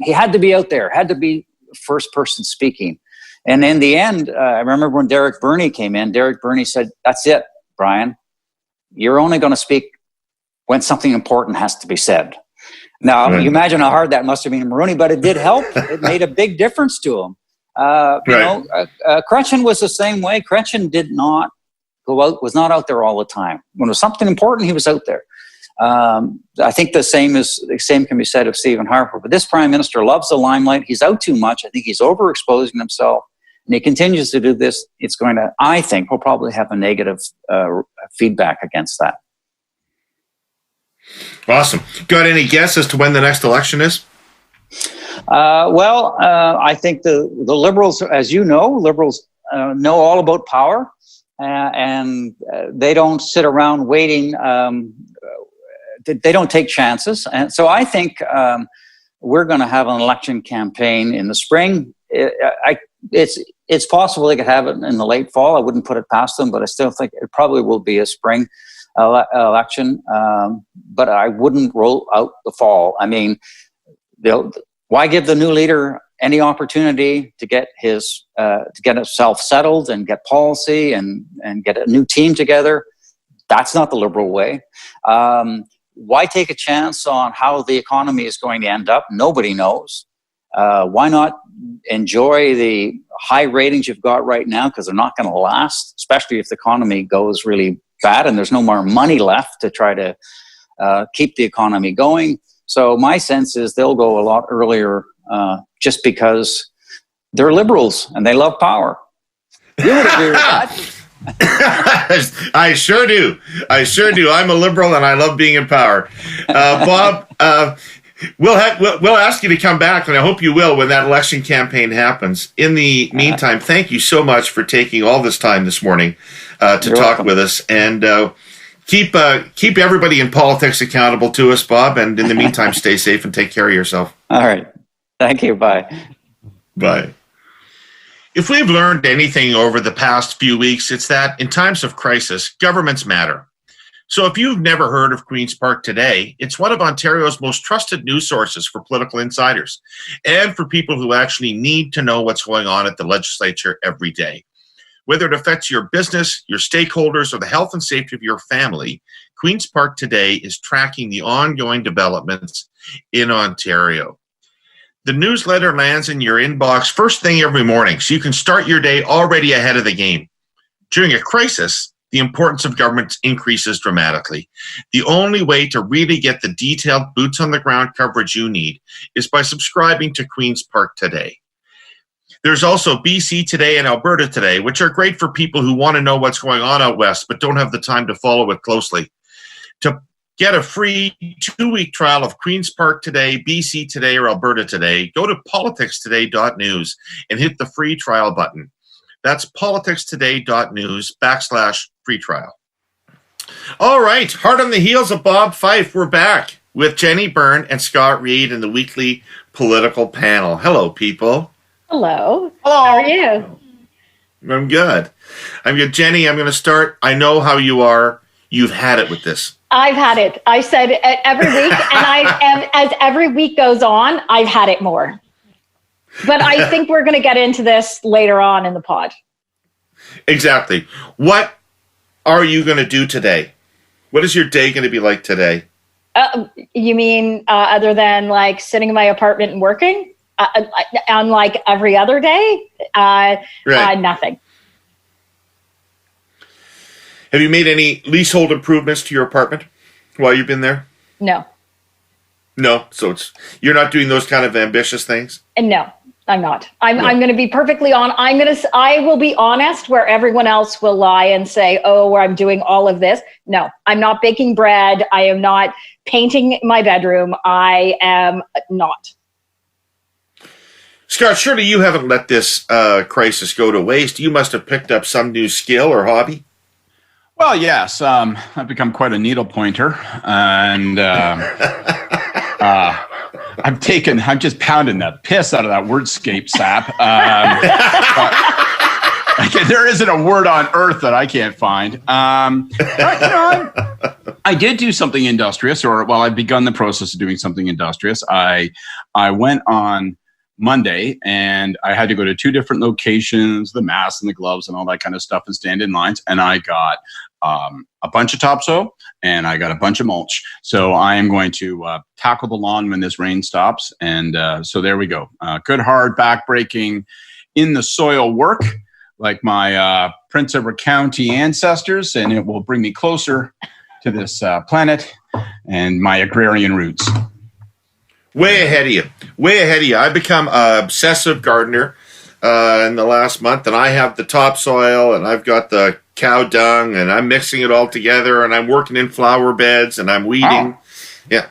He had to be out there, had to be first person speaking. And in the end, I remember when Derek Byrne came in, Derek Byrne said, that's it, Brian. You're only going to speak when something important has to be said. Now, You imagine how hard that must have been to Mulroney, but it did help. It made a big difference to him. Chrétien was the same way. Chrétien did not go out, was not out there all the time. When it was something important, he was out there. I think the same can be said of Stephen Harper. But this Prime Minister loves the limelight. He's out too much. I think he's overexposing himself. And he continues to do this. It's going to, I think, we'll probably have a negative feedback against that. Awesome. Got any guess as to when the next election is? I think the Liberals, as you know, know all about power, and they don't sit around waiting. They don't take chances. And so I think we're going to have an election campaign in the spring. It's possible they could have it in the late fall. I wouldn't put it past them, but I still think it probably will be a spring election. But I wouldn't roll out the fall. I mean, why give the new leader any opportunity to get himself settled and get policy and get a new team together? That's not the Liberal way. Why take a chance on how the economy is going to end up? Nobody knows. Why not enjoy the high ratings you've got right now, because they're not going to last, especially if the economy goes really bad and there's no more money left to try to keep the economy going. So my sense is they'll go a lot earlier just because they're Liberals and they love power. You would agree with that? I sure do. I'm a Liberal and I love being in power. Bob, we'll ask you to come back, and I hope you will when that election campaign happens. In the meantime, thank you so much for taking all this time this morning to talk welcome. with us, and keep everybody in politics accountable to us, Bob. And in the meantime, stay safe and take care of yourself. All right. Thank you. Bye. Bye. If we've learned anything over the past few weeks, it's that in times of crisis, governments matter. So if you've never heard of Queen's Park Today, it's one of Ontario's most trusted news sources for political insiders and for people who actually need to know what's going on at the legislature every day. Whether it affects your business, your stakeholders, or the health and safety of your family, Queen's Park Today is tracking the ongoing developments in Ontario. The newsletter lands in your inbox first thing every morning, so you can start your day already ahead of the game. During a crisis, the importance of government increases dramatically. The only way to really get the detailed boots-on-the-ground coverage you need is by subscribing to Queen's Park Today. There's also BC Today and Alberta Today, which are great for people who want to know what's going on out west but don't have the time to follow it closely. To get a free 2-week trial of Queen's Park Today, BC Today, or Alberta Today, go to politicstoday.news and hit the free trial button. That's politicstoday.news/free trial. All right, hard on the heels of Bob Fife, we're back with Jenni, Byrne, and Scott Reid in the weekly political panel. Hello, people. Hello. Hello. How are you? I'm good. Jenni, I'm going to start. I know how you are. You've had it with this. I've had it. I said it every week, and as every week goes on, I've had it more. But I think we're going to get into this later on in the pod. Exactly. What are you going to do today? What is your day going to be like today? You mean other than like sitting in my apartment and working? Unlike every other day? Right. Nothing. Have you made any leasehold improvements to your apartment while you've been there? No. No, so you're not doing those kind of ambitious things? No, I'm not. I'm going to be perfectly I will be honest where everyone else will lie and say, oh, I'm doing all of this. No, I'm not baking bread. I am not painting my bedroom. I am not. Scott, surely you haven't let this crisis go to waste. You must have picked up some new skill or hobby. Well, yes. I've become quite a needle pointer, and I'm just pounding the piss out of that wordscape sap. There isn't a word on earth that I can't find. I did do something industrious, I've begun the process of doing something industrious. I went on Monday, and I had to go to 2 different locations, the masks and the gloves and all that kind of stuff, and stand in lines. And I got a bunch of topsoil, and I got a bunch of mulch. So I am going to tackle the lawn when this rain stops. And so there we go. Good, hard, back-breaking, in the soil work, like my Prince Edward County ancestors, and it will bring me closer to this planet and my agrarian roots. Way ahead of you. I've become an obsessive gardener in the last month, and I have the topsoil, and I've got the cow dung, and I'm mixing it all together, and I'm working in flower beds, and I'm weeding. Oh. Yeah.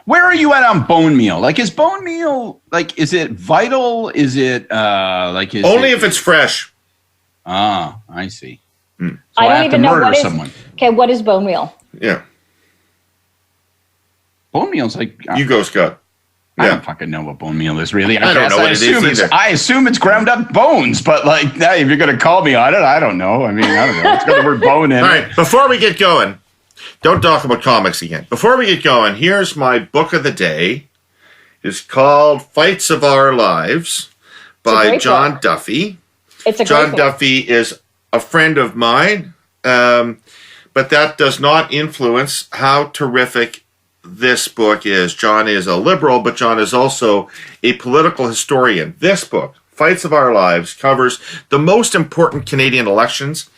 Where are you at on bone meal? Like, is bone meal, like, is it vital? Is it, only if it's fresh. Ah, I see. So I don't even know what someone. Okay, what is bone meal? Yeah. Bone meal's like... you go, Scott. I don't fucking know what bone meal is, really. I don't know what it is either. I assume it's ground up bones, but like, if you're going to call me on it, I don't know. I mean, I don't know. It's got the word bone in it. All right, before we get going, don't talk about comics again. Before we get going, here's my book of the day. It's called Fights of Our Lives by John Duffy. It's a John Duffy is a friend of mine, but that does not influence how terrific this book is. John is a liberal, but John is also a political historian. This book, Fights of Our Lives, covers the most important Canadian elections,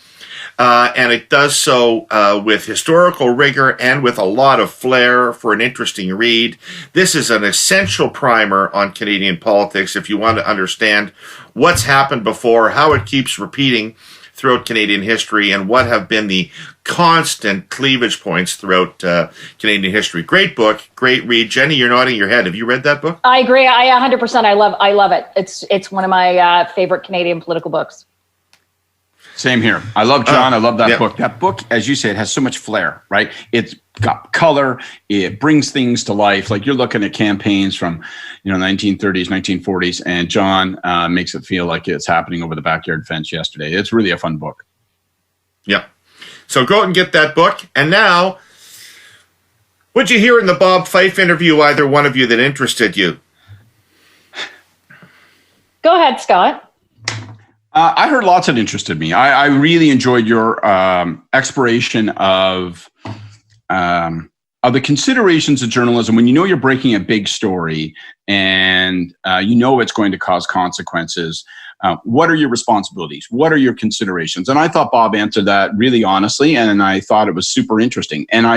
and it does so with historical rigor and with a lot of flair for an interesting read. This is an essential primer on Canadian politics if you want to understand what's happened before, how it keeps repeating throughout Canadian history, and what have been the constant cleavage points throughout Canadian history. Great book, great read. Jenni, you're nodding your head. Have you read that book? I agree. I 100%. I love it. It's one of my favorite Canadian political books. Same here. I love John. I love that book. That book, as you say, it has so much flair, right? It's got color. It brings things to life. Like, you're looking at campaigns from, 1930s, 1940s, and John makes it feel like it's happening over the backyard fence yesterday. It's really a fun book. Yeah. So go out and get that book. And now, what'd you hear in the Bob Fife interview, either one of you, that interested you? Go ahead, Scott. I heard lots that interested me. I really enjoyed your exploration of the considerations of journalism when you know you're breaking a big story and you know it's going to cause consequences. What are your responsibilities? What are your considerations? And I thought Bob answered that really honestly, and I thought it was super interesting. And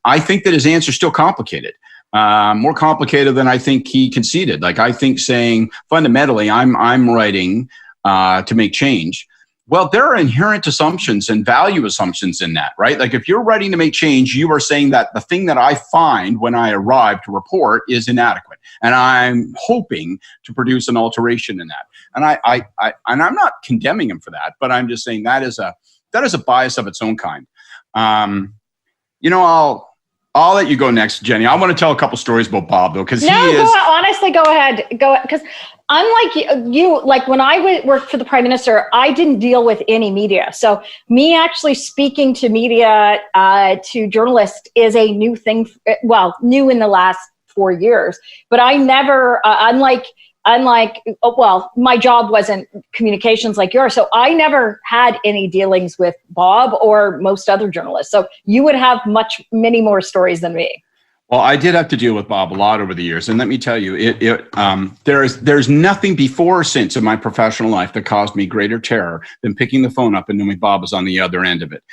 I think that his answer is still complicated. More complicated than I think he conceded. Like, I think saying fundamentally, I'm writing to make change. Well, there are inherent assumptions and value assumptions in that, right? Like, if you're writing to make change, you are saying that the thing that I find when I arrive to report is inadequate, and I'm hoping to produce an alteration in that. And I'm not condemning him for that, but I'm just saying that is a bias of its own kind. I'll let you go next, Jenny. I want to tell a couple stories about Bob, though, because honestly, go ahead. Because unlike you, like when I worked for the Prime Minister, I didn't deal with any media. So me actually speaking to media, to journalists, is a new thing. Well, new in the last 4 years. But I never, my job wasn't communications like yours. So I never had any dealings with Bob or most other journalists. So you would have many more stories than me. Well, I did have to deal with Bob a lot over the years. And let me tell you, there's nothing before or since in my professional life that caused me greater terror than picking the phone up and knowing Bob was on the other end of it.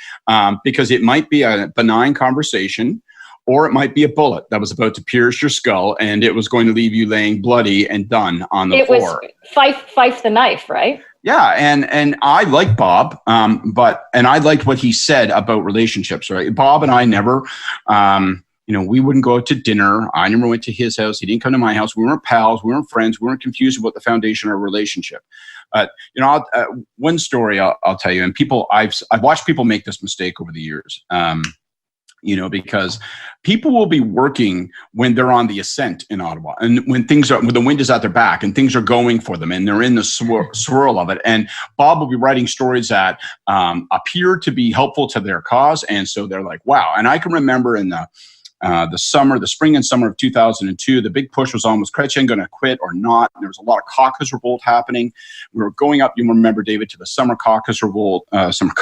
Because it might be a benign conversation, or it might be a bullet that was about to pierce your skull, and it was going to leave you laying bloody and done on the floor. It was Fife the knife, right? Yeah, and I like Bob, and I liked what he said about relationships, right? Bob and I never, we wouldn't go out to dinner. I never went to his house. He didn't come to my house. We weren't pals. We weren't friends. We weren't confused about the foundation of our relationship. One story I'll tell you, and I've watched people make this mistake over the years. Because people will be working when they're on the ascent in Ottawa, and when the wind is at their back and things are going for them and they're in the swirl of it. And Bob will be writing stories that appear to be helpful to their cause. And so they're like, wow. And I can remember in the spring and summer of 2002, the big push was on, was Chrétien going to quit or not? And there was a lot of caucus revolt happening. We were going up, you remember, David, to the summer caucus revolt, the summer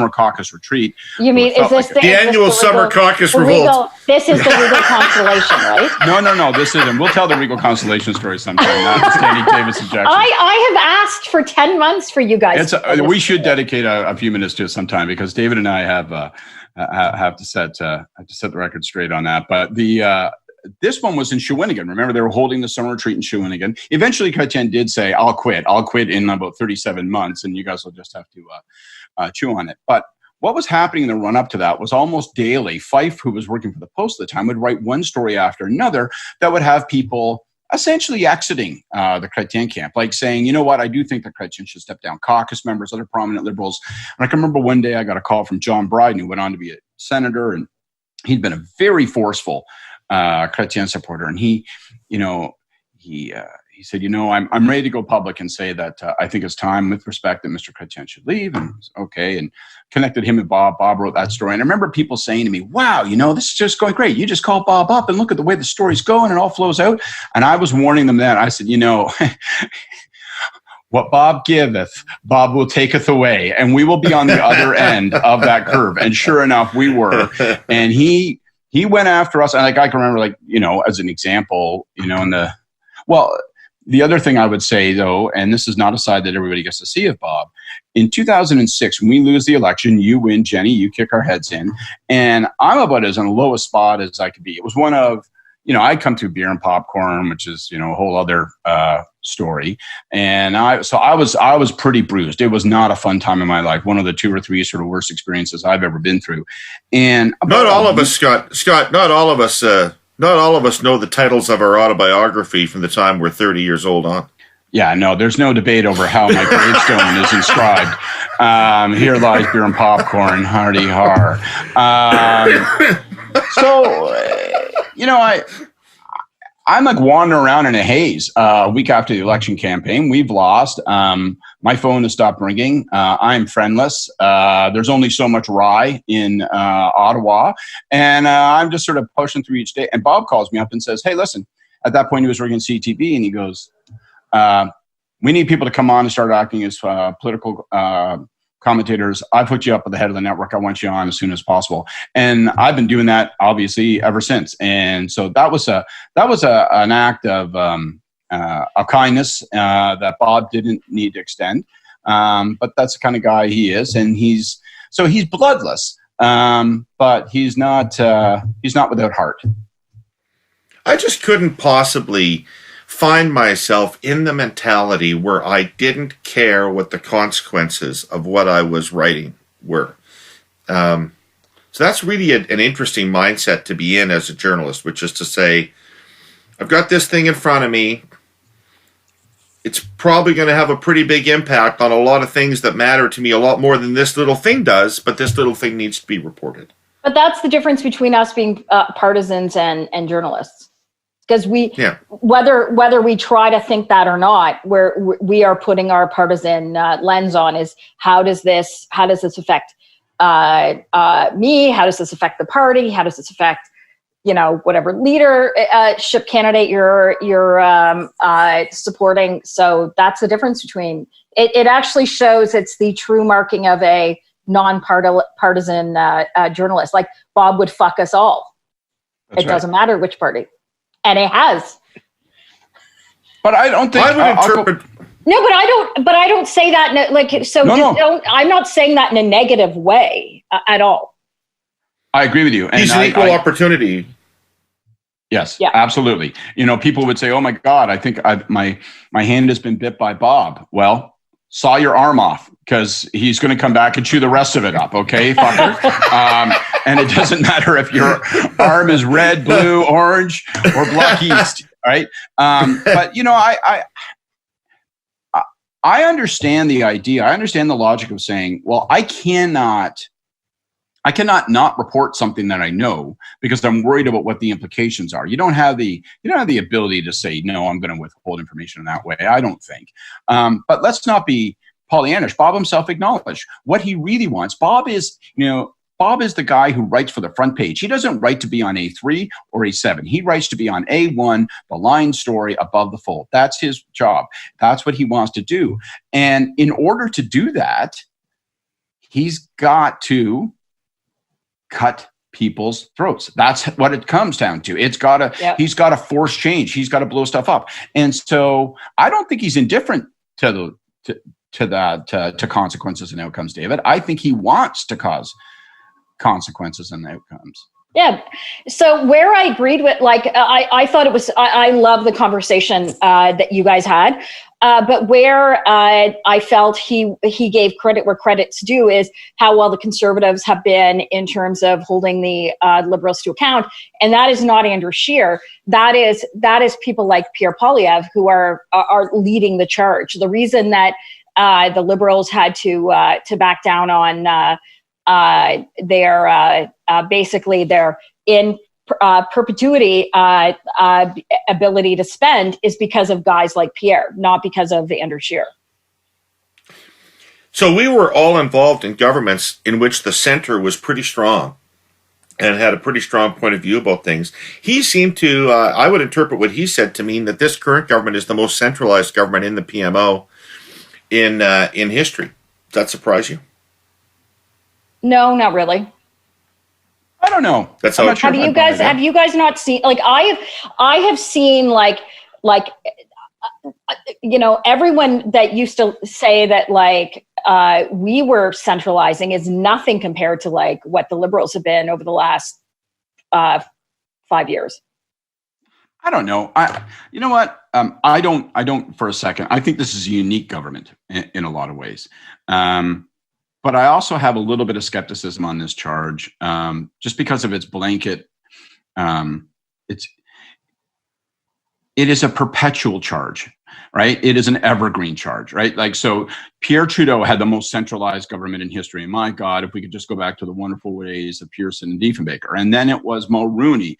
caucus retreat. You mean, is this the annual summer caucus revolt? This is the Regal Constellation, right? No, this isn't. We'll tell the Regal Constellation story sometime, notwithstanding David's objection. I have asked for 10 months for you guys. We should dedicate a few minutes to it sometime, because David and I have to set the record straight on that. But this one was in Shawinigan. Remember, they were holding the summer retreat in Shawinigan. Eventually, Chrétien did say, I'll quit in about 37 months, and you guys will just have to chew on it. But what was happening in the run-up to that was almost daily. Fife, who was working for the Post at the time, would write one story after another that would have people essentially exiting the Chrétien camp, like saying, you know what, I do think that Chrétien should step down. Caucus members, other prominent Liberals. And I can remember one day I got a call from John Bryden, who went on to be a senator, and he'd been a very forceful Chrétien supporter. And he said, I'm ready to go public and say that I think it's time, with respect, that Mr. Chrétien should leave. And it was okay. And connected him with Bob. Bob wrote that story. And I remember people saying to me, wow, this is just going great. You just call Bob up and look at the way the story's going, and it all flows out. And I was warning them then. I said, what Bob giveth, Bob will taketh away. And we will be on the other end of that curve. And sure enough, we were. And he went after us. And I can remember, as an example, the other thing I would say, though, and this is not a side that everybody gets to see of Bob, in 2006, when we lose the election, you win, Jenny, you kick our heads in, and I'm about as in the lowest spot as I could be. It was one of, I'd come through beer and popcorn, which is, a whole other story. And I was pretty bruised. It was not a fun time in my life. One of the 2 or 3 sort of worst experiences I've ever been through. And not all of us, Scott, not all of us know the titles of our autobiography from the time we're 30 years old on. Yeah, no, there's no debate over how my gravestone is inscribed. Here lies beer and popcorn, hardy har. I'm like wandering around in a haze a week after the election campaign. We've lost. My phone has stopped ringing. I'm friendless. There's only so much rye in Ottawa. And I'm just sort of pushing through each day. And Bob calls me up and says, hey, listen, at that point he was working CTV, and he goes, we need people to come on and start acting as political commentators. I've hooked you up with the head of the network. I want you on as soon as possible. And I've been doing that obviously ever since. And so that was an act of kindness that Bob didn't need to extend. But that's the kind of guy he is. And he's bloodless, but he's not without heart. I just couldn't possibly find myself in the mentality where I didn't care what the consequences of what I was writing were. So that's really an interesting mindset to be in as a journalist, which is to say, I've got this thing in front of me. It's probably going to have a pretty big impact on a lot of things that matter to me a lot more than this little thing does, but this little thing needs to be reported. But that's the difference between us being partisans and journalists. Because whether we try to think that or not, we are putting our partisan lens on is how does this affect me? How does this affect the party? How does this affect whatever leadership candidate you're supporting? So that's the difference between it. It actually shows it's the true marking of a non-partisan journalist. Like Bob would fuck us all. That's it right. Doesn't matter which party. And it has. But I don't think I would interpret. No, but I don't say that I'm not saying that in a negative way at all. I agree with you. He's an equal opportunity. Yes, yeah. Absolutely. People would say, "Oh my God, I think my hand has been bit by Bob." Well, saw your arm off because he's going to come back and chew the rest of it up. Okay, fucker. And it doesn't matter if your arm is red, blue, orange, or block east. Right. But I understand the idea. I understand the logic of saying, well, I cannot not report something that I know because I'm worried about what the implications are. You don't have the ability to say, no, I'm going to withhold information in that way. I don't think. But let's not be Pollyannish. Bob himself acknowledged what he really wants. Bob is the guy who writes for the front page. He doesn't write to be on A3 or A7. He writes to be on A1, the line story above the fold. That's his job. That's what he wants to do. And in order to do that, he's got to cut people's throats. That's what it comes down to. He's got to force change. He's got to blow stuff up. And so I don't think he's indifferent to consequences and outcomes, David. I think he wants to cause consequences and outcomes. Yeah. So where I agreed with, I thought it was, I love the conversation that you guys had. But where I felt he gave credit where credit's due is how well the Conservatives have been in terms of holding the Liberals to account. And that is not Andrew Scheer. That is people like Pierre Poilievre who are leading the charge. The reason that the Liberals had to back down on their in perpetuity ability to spend is because of guys like Pierre, not because of Andrew Scheer. So we were all involved in governments in which the center was pretty strong and had a pretty strong point of view about things. He seemed to, I would interpret what he said to mean that this current government is the most centralized government in the PMO in history. Does that surprise you? No, not really. I don't know. That's how have you guys not seen, like I have seen like everyone that used to say that we were centralizing is nothing compared to what the Liberals have been over the last 5 years. I don't know. You know what? I don't for a second. I think this is a unique government in a lot of ways. But I also have a little bit of skepticism on this charge, just because of its blanket. It is a perpetual charge, right? It is an evergreen charge, right? So Pierre Trudeau had the most centralized government in history. And my God, if we could just go back to the wonderful ways of Pearson and Diefenbaker. And then it was Mulroney.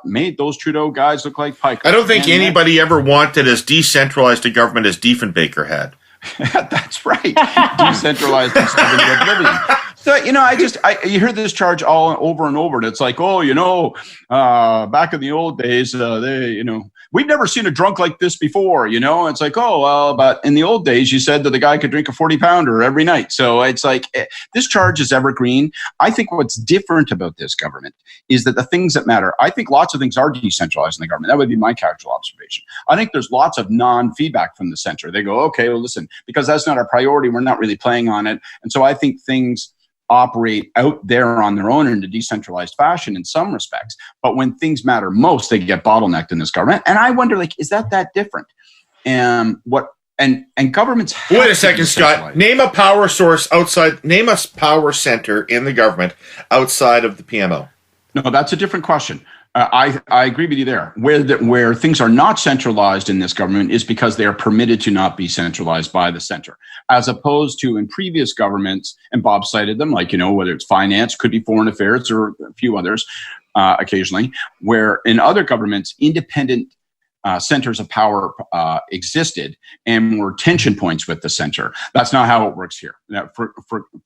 Made those Trudeau guys look like pikers. I don't think anybody ever wanted as decentralized a government as Diefenbaker had. That's right. Decentralized and oblivion. So, you hear this charge all over and over. And it's like, back in the old days, we've never seen a drunk like this before, you know? It's like, oh, well, but in the old days, you said that the guy could drink a 40-pounder every night. So it's like, this charge is evergreen. I think what's different about this government is that the things that matter, I think lots of things are decentralized in the government. That would be my casual observation. I think there's lots of non-feedback from the center. They go, okay, well, listen, because that's not our priority, we're not really playing on it. And so I think things operate out there on their own in a decentralized fashion in some respects. But when things matter most, they get bottlenecked in this government. And I wonder, like, is that different? And governments. Wait a second, Scott. Name a power source outside. Name a power center in the government outside of the PMO. No, that's a different question. I agree with you there. Where things are not centralized in this government is because they are permitted to not be centralized by the center, as opposed to in previous governments, and Bob cited them, like, you know, whether it's finance, could be foreign affairs, or a few others occasionally, where in other governments, independent centers of power existed and were tension points with the center. That's not how it works here, for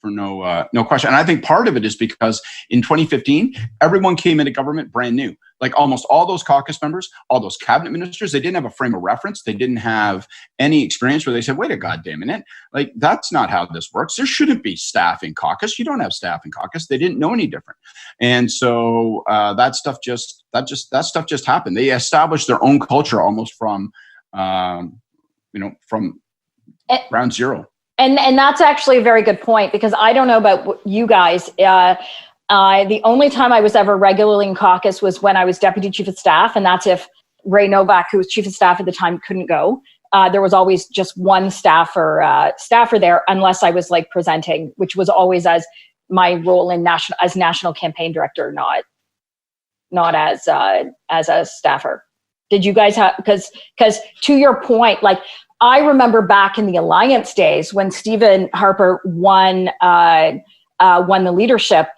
no question. And I think part of it is because in 2015, everyone came into government brand new. Like almost all those caucus members, all those cabinet ministers, they didn't have a frame of reference. They didn't have any experience where they said, wait a goddamn minute, like that's not how this works. There shouldn't be staff in caucus. You don't have staff in caucus. They didn't know any different. And so that stuff just happened. They established their own culture almost from ground zero. And that's actually a very good point, because I don't know about you guys. The only time I was ever regularly in caucus was when I was deputy chief of staff, and that's if Ray Novak, who was chief of staff at the time, couldn't go. There was always just one staffer there, unless I was like presenting, which was always as my role in national campaign director, not as a staffer. Did you guys have, because to your point, like I remember back in the Alliance days when Stephen Harper won the leadership.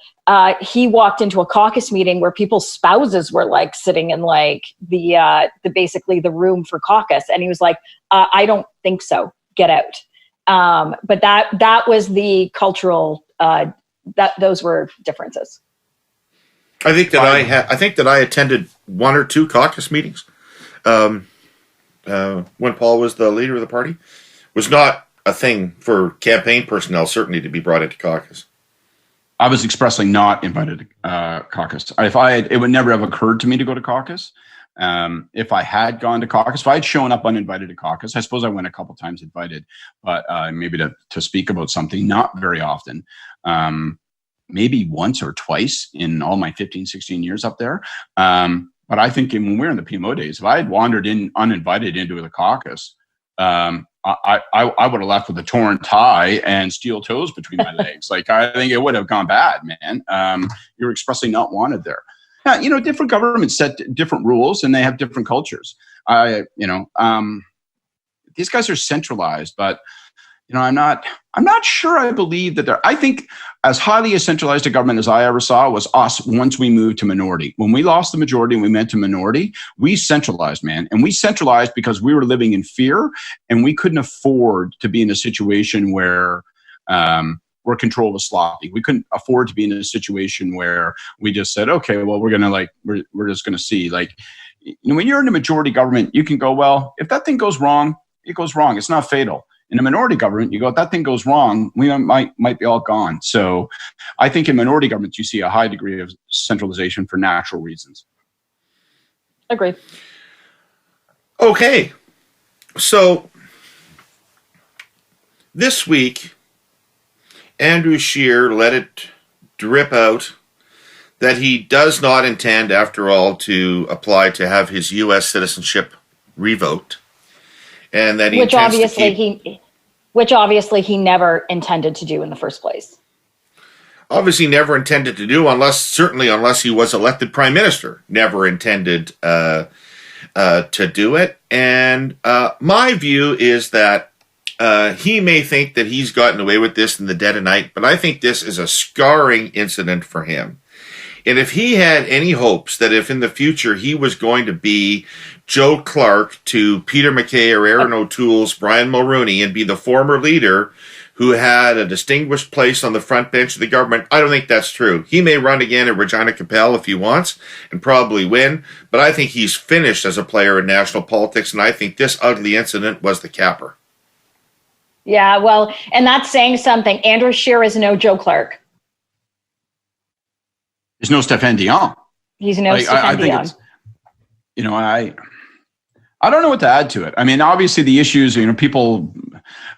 He walked into a caucus meeting where people's spouses were like sitting in like the basically the room for caucus, and he was like, "I don't think so. Get out." But that was the cultural. Those were differences. I think that I attended one or two caucus meetings when Paul was the leader of the party. It was not a thing for campaign personnel, certainly, to be brought into caucus. I was expressly not invited to caucus. It would never have occurred to me to go to caucus. If I had gone to caucus, if I had shown up uninvited to caucus, I suppose I went a couple times invited, but maybe to speak about something, not very often. Maybe once or twice in all my 15, 16 years up there. But I think when we were in the PMO days, if I had wandered in uninvited into the caucus, I would have left with a torn tie and steel toes between my legs. Like, I think it would have gone bad, man. You're expressly not wanted there. Now, different governments set different rules and they have different cultures. These guys are centralized, but I'm not sure I believe that I think as highly as centralized a government as I ever saw was us once we moved to minority. When we lost the majority and we went to minority, we centralized, man. And we centralized because we were living in fear and we couldn't afford to be in a situation where control was sloppy. We couldn't afford to be in a situation where we just said, okay, well, we're just going to see. Like, when you're in a majority government, you can go, well, if that thing goes wrong, it goes wrong. It's not fatal. In a minority government, you go, if that thing goes wrong, we might be all gone. So I think in minority governments, you see a high degree of centralization for natural reasons. Agree. Okay. So this week, Andrew Scheer let it drip out that he does not intend, after all, to apply to have his U.S. citizenship revoked. And that which obviously he never intended to do in the first place. Obviously never intended to do, unless he was elected prime minister, never intended to do it. And my view is that he may think that he's gotten away with this in the dead of night, but I think this is a scarring incident for him. And if he had any hopes that if in the future he was going to be Joe Clark to Peter MacKay or Aaron O'Toole's Brian Mulroney and be the former leader who had a distinguished place on the front bench of the government. I don't think that's true. He may run again at Regina Capel if he wants and probably win, but I think he's finished as a player in national politics, and I think this ugly incident was the capper. Yeah, well, and that's saying something. Andrew Scheer is no Joe Clark. There's no Stéphane Dion. He's no Stéphane Dion. I don't know what to add to it. I mean, obviously the issues, people,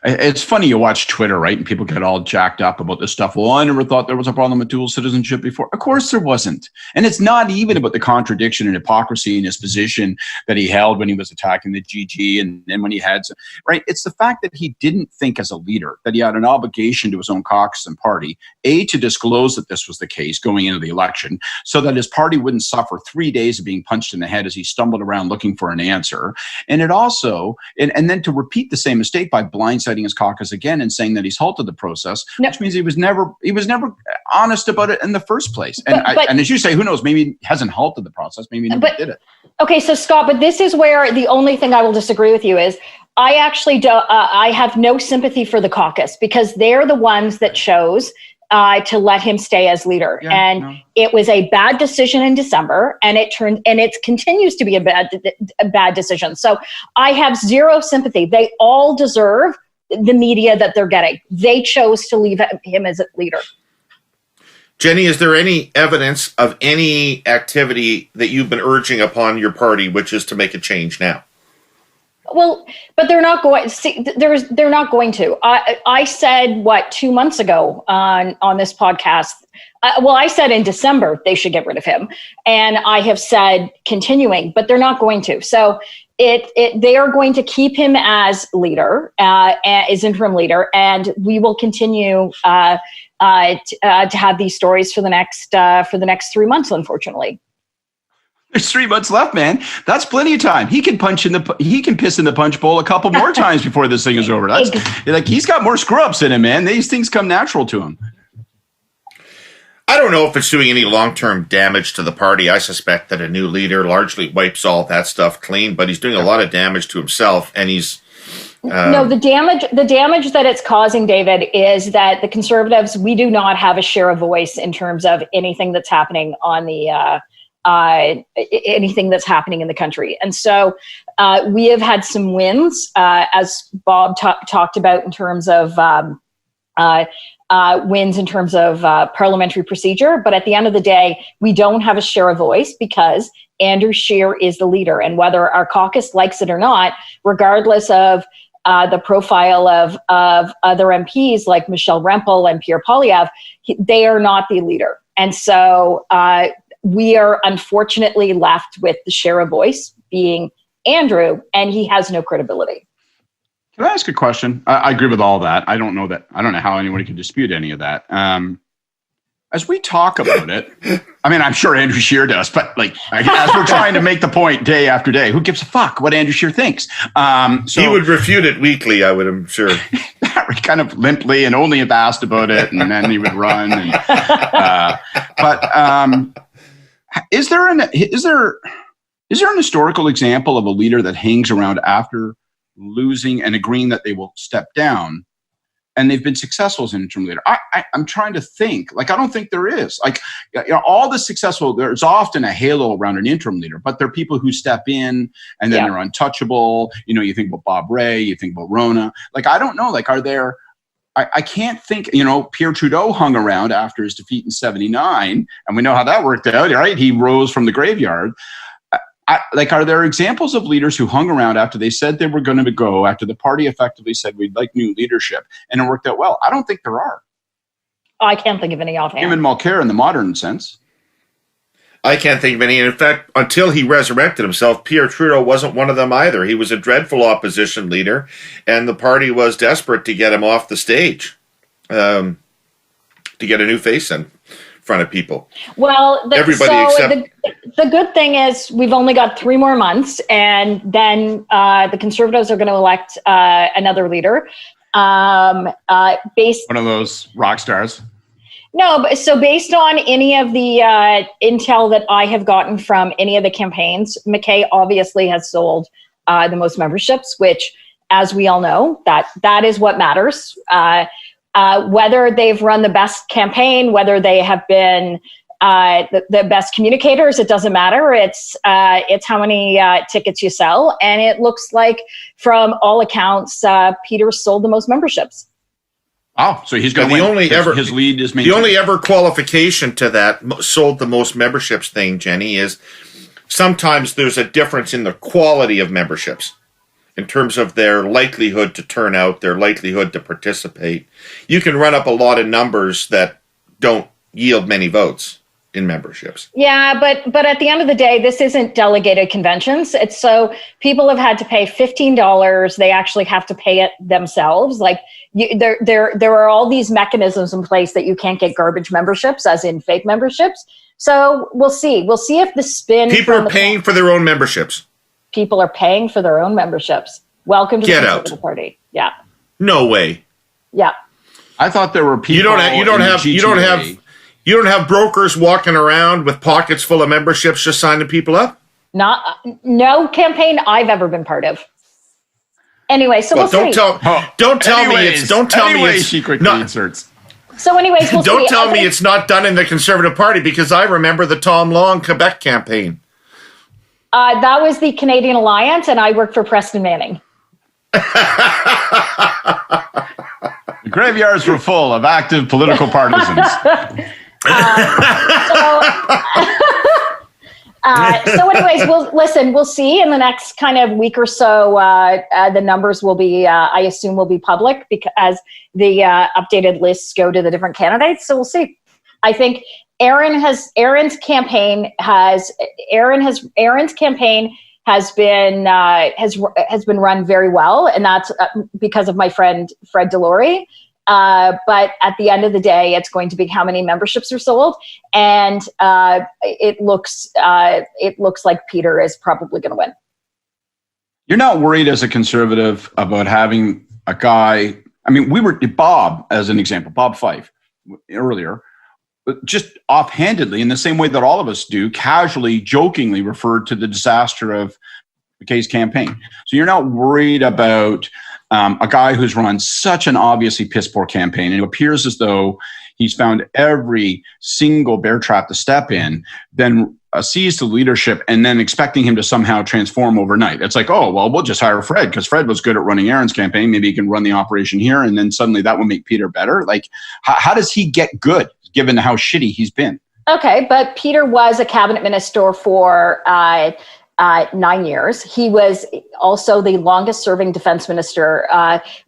it's funny, you watch Twitter, right? And people get all jacked up about this stuff. Well, I never thought there was a problem with dual citizenship before. Of course there wasn't. And it's not even about the contradiction and hypocrisy in his position that he held when he was attacking the GG and then when he had, right? It's the fact that he didn't think as a leader, that he had an obligation to his own caucus and party, to disclose that this was the case going into the election so that his party wouldn't suffer 3 days of being punched in the head as he stumbled around looking for an answer. And it also, and then to repeat the same mistake by blindsiding his caucus again and saying that he's halted the process, which means he was never honest about it in the first place. And and as you say, who knows, maybe he hasn't halted the process, maybe he never did it. Okay, so Scott, but this is where the only thing I will disagree with you is I actually I have no sympathy for the caucus because they're the ones that chose to let him stay as leader. It was a bad decision in December, and it continues to be a bad decision. So I have zero sympathy. They all deserve the media that they're getting. They chose to leave him as a leader. Jenni, is there any evidence of any activity that you've been urging upon your party, which is to make a change now? Well, but they're not going. See, they're not going to. I said 2 months ago on this podcast. I said in December they should get rid of him, and I have said continuing, but they're not going to. So they are going to keep him as leader, as interim leader, and we will continue to have these stories for the next 3 months. Unfortunately. There's 3 months left, man. That's plenty of time. He can piss in the punch bowl a couple more times before this thing is over. That's like he's got more screw-ups in him, man. These things come natural to him. I don't know if it's doing any long-term damage to the party. I suspect that a new leader largely wipes all that stuff clean, but he's doing a lot of damage to himself, and he's no, the damage that it's causing, David, is that the Conservatives, we do not have a share of voice in terms of anything that's happening on the anything that's happening in the country. And so we have had some wins, as Bob talked about in terms of wins in terms of parliamentary procedure. But at the end of the day, we don't have a share of voice because Andrew Scheer is the leader. And whether our caucus likes it or not, regardless of the profile of other MPs like Michelle Rempel and Pierre Poilievre, they are not the leader. And so we are unfortunately left with the share of voice being Andrew, and he has no credibility. Can I ask a question? I agree with all that. I don't know how anybody can dispute any of that. As we talk about it, I mean, I'm sure Andrew Scheer does, but as we're trying to make the point day after day, who gives a fuck what Andrew Scheer thinks? So he would refute it weekly, I'm sure. Kind of limply and only if asked about it, and then he would run. Is there an historical example of a leader that hangs around after losing and agreeing that they will step down, and they've been successful as an interim leader? I'm trying to think. I don't think there is. All the successful, there's often a halo around an interim leader, but there are people who step in and then they're untouchable. You think about Bob Ray, you think about Rona. I don't know. Are there? I can't think, Pierre Trudeau hung around after his defeat in 1979, and we know how that worked out, right? He rose from the graveyard. Are there examples of leaders who hung around after they said they were going to go, after the party effectively said we'd like new leadership, and it worked out well? I don't think there are. I can't think of any offhand. Him and Mulcair in the modern sense. I can't think of any. In fact, until he resurrected himself, Pierre Trudeau wasn't one of them either. He was a dreadful opposition leader, and the party was desperate to get him off the stage, to get a new face in front of people. Well, the good thing is we've only got 3 more months, and then the Conservatives are going to elect another leader. One of those rock stars. No, but so based on any of the intel that I have gotten from any of the campaigns, McKay obviously has sold the most memberships, which, as we all know, that is what matters. whether they've run the best campaign, whether they have been the best communicators, it doesn't matter. It's how many tickets you sell. And it looks like, from all accounts, Peter sold the most memberships. Oh, so he's going to win. His lead is maintained. The only ever qualification to that sold the most memberships thing, Jenny, is sometimes there's a difference in the quality of memberships in terms of their likelihood to turn out, their likelihood to participate. You can run up a lot of numbers that don't yield many votes in memberships. Yeah, but at the end of the day, this isn't delegated conventions. It's so people have had to pay $15. They actually have to pay it themselves. Like there are all these mechanisms in place that you can't get garbage memberships, as in fake memberships. So we'll see. We'll see if the spin. People are paying for their own memberships. People are paying for their own memberships. Welcome to the Conservative Party. Yeah. No way. Yeah. I thought there were people. You don't have brokers walking around with pockets full of memberships just signing people up? No campaign I've ever been part of. Anyway, so we'll see. Don't tell me it's secret inserts. So anyways, we'll see. Don't tell me it's not done in the Conservative Party, because I remember the Tom Long Quebec campaign. That was the Canadian Alliance, and I worked for Preston Manning. The graveyards were full of active political partisans. So anyways, we'll see in the next kind of week or so. The numbers will be, I assume, will be public, because as the updated lists go to the different candidates. So we'll see. I think Aaron's campaign has been run very well, and that's because of my friend Fred Delory. But at the end of the day, it's going to be how many memberships are sold, and it looks like Peter is probably going to win. You're not worried as a Conservative about having a guy? I mean, we were Bob, as an example, Bob Fife earlier, just offhandedly, in the same way that all of us do, casually, jokingly referred to the disaster of McKay's campaign. So you're not worried about a guy who's run such an obviously piss poor campaign, and it appears as though he's found every single bear trap to step in, then sees the leadership and then expecting him to somehow transform overnight. It's like, oh, well, we'll just hire Fred because Fred was good at running Aaron's campaign. Maybe he can run the operation here, and then suddenly that will make Peter better. Like, how does he get good given how shitty he's been? Okay, but Peter was a cabinet minister for 9 years. He was also the longest serving defense minister,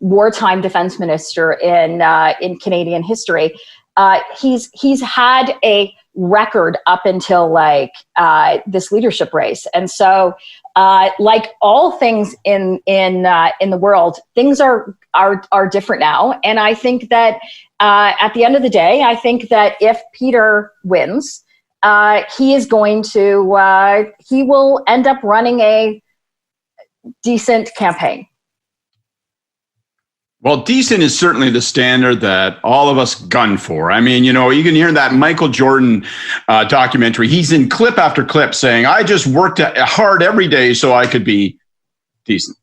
wartime defense minister in Canadian history. He's had a record up until this leadership race. And so like all things in the world, things are different now. And I think that at the end of the day, I think that if Peter wins, he will end up running a decent campaign. Well, decent is certainly the standard that all of us gun for. I mean, you can hear that Michael Jordan documentary. He's in clip after clip saying, I just worked hard every day so I could be decent.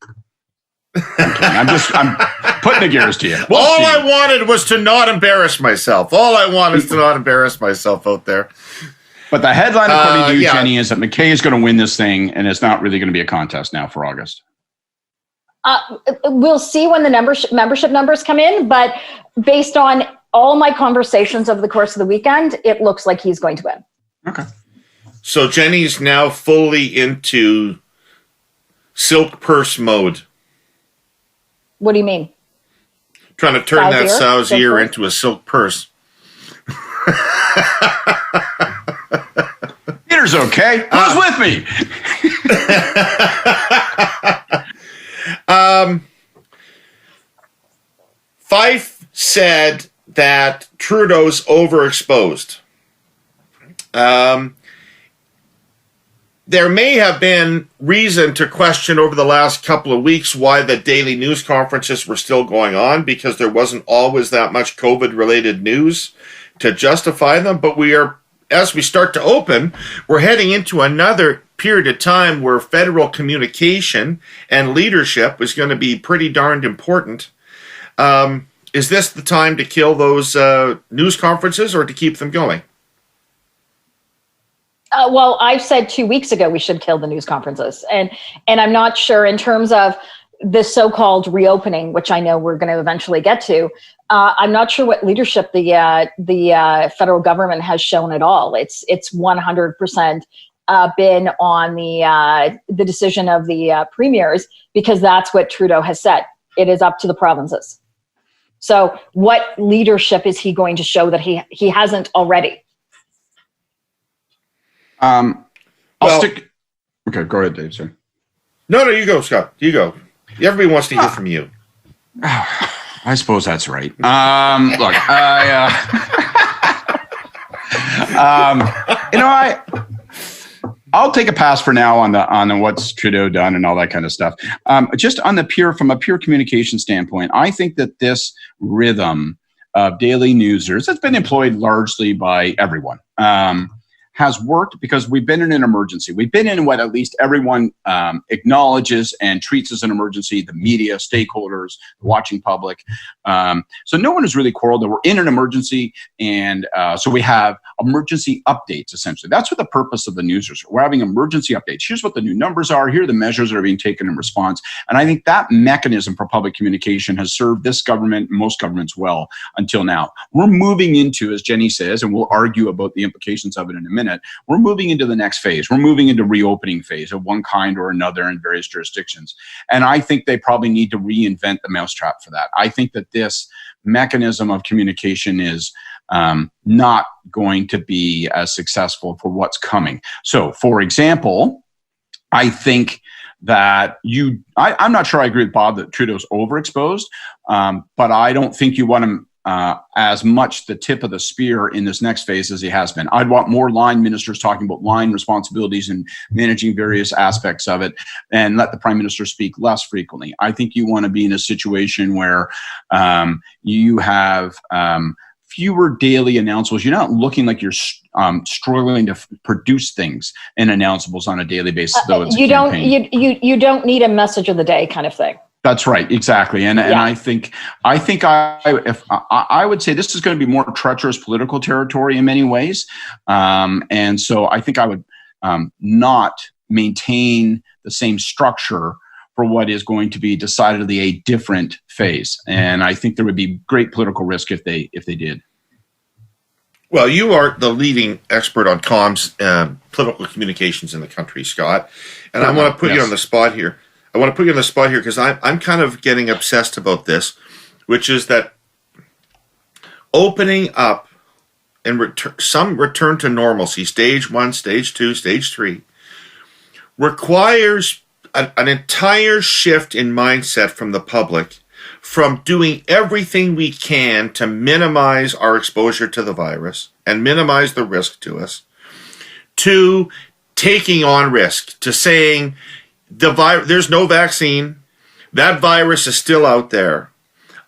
I'm putting the gears to you. All I wanted was to not embarrass myself. All I want is to not embarrass myself out there. But the headline, according to you, Jenny, is that McKay is going to win this thing, and it's not really going to be a contest now for August. We'll see when the membership numbers come in, but based on all my conversations over the course of the weekend, it looks like he's going to win. Okay. So Jenny's now fully into silk purse mode. What do you mean? Trying to turn that sow's ear into a silk purse. Peter's okay. Who's with me? Fife said that Trudeau's overexposed. There may have been reason to question over the last couple of weeks why the daily news conferences were still going on, because there wasn't always that much COVID-related news to justify them. But as we start to open, we're heading into another period of time where federal communication and leadership is going to be pretty darned important. Is this the time to kill those news conferences or to keep them going? Well, I've said 2 weeks ago we should kill the news conferences, and I'm not sure in terms of the so-called reopening, which I know we're going to eventually get to. I'm not sure what leadership the federal government has shown at all. It's 100% been on the decision of the premiers, because that's what Trudeau has said. It is up to the provinces. So, what leadership is he going to show that he hasn't already? Stick. Okay, go ahead, Dave. Sorry. No, you go, Scott. You go. Everybody wants to hear from you. I suppose that's right. Look, I'll take a pass for now on the what's Trudeau done and all that kind of stuff. Just on from a pure communication standpoint, I think that this rhythm of daily newsers that's been employed largely by everyone. Has worked because we've been in an emergency. We've been in what at least everyone acknowledges and treats as an emergency, the media, stakeholders, the watching public. So no one has really quarreled that we're in an emergency. And so we have emergency updates, essentially. That's what the purpose of the news is. We're having emergency updates. Here's what the new numbers are. Here are the measures that are being taken in response. And I think that mechanism for public communication has served this government, most governments, well until now. We're moving into, as Jenni says, and we'll argue about the implications of it in a minute, we're moving into the next phase. We're moving into reopening phase of one kind or another in various jurisdictions. And I think they probably need to reinvent the mousetrap for that. I think that this mechanism of communication is not going to be as successful for what's coming. So, for example, I think that I'm not sure I agree with Bob that Trudeau's overexposed, but I don't think you want him as much the tip of the spear in this next phase as he has been. I'd want more line ministers talking about line responsibilities and managing various aspects of it, and let the Prime Minister speak less frequently. I think you want to be in a situation where you have fewer daily announceables. You're not looking like you're struggling to produce things and announceables on a daily basis. Though it's you don't need a message of the day kind of thing. That's right, exactly, and I think I would say this is going to be more treacherous political territory in many ways, and so I think I would not maintain the same structure for what is going to be decidedly a different phase, and I think there would be great political risk if they did. Well, you are the leading expert on comms, political communications in the country, Scott, and I want to put you on the spot here. I want to put you on the spot here because I'm kind of getting obsessed about this, which is that opening up and some return to normalcy, stage 1, stage 2, stage 3, requires an entire shift in mindset from the public, from doing everything we can to minimize our exposure to the virus and minimize the risk to us, to taking on risk, to saying, there's no vaccine. That virus is still out there.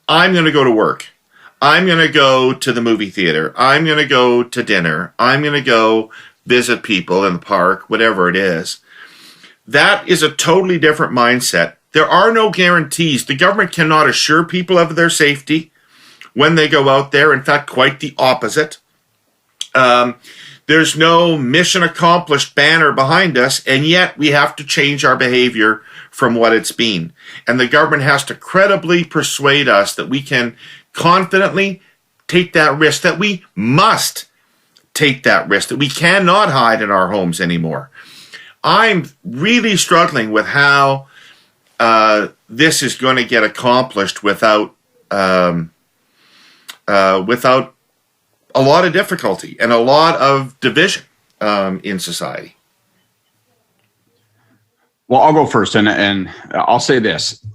I'm going to go to work. I'm going to go to the movie theater. I'm going to go to dinner. I'm going to go visit people in the park, whatever it is. That is a totally different mindset. There are no guarantees. The government cannot assure people of their safety when they go out there. In fact, quite the opposite. There's no mission accomplished banner behind us, and yet we have to change our behavior from what it's been. And the government has to credibly persuade us that we can confidently take that risk, that we must take that risk, that we cannot hide in our homes anymore. I'm really struggling with how this is going to get accomplished without a lot of difficulty and a lot of division in society. Well, I'll go first, and I'll say this.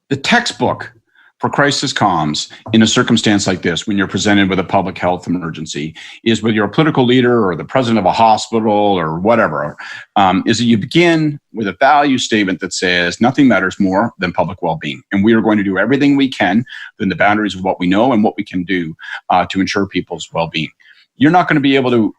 The textbook for crisis comms in a circumstance like this, when you're presented with a public health emergency, is whether you're a political leader or the president of a hospital or whatever, is that you begin with a value statement that says nothing matters more than public well-being. And we are going to do everything we can within the boundaries of what we know and what we can do to ensure people's well-being. You're not going to be able to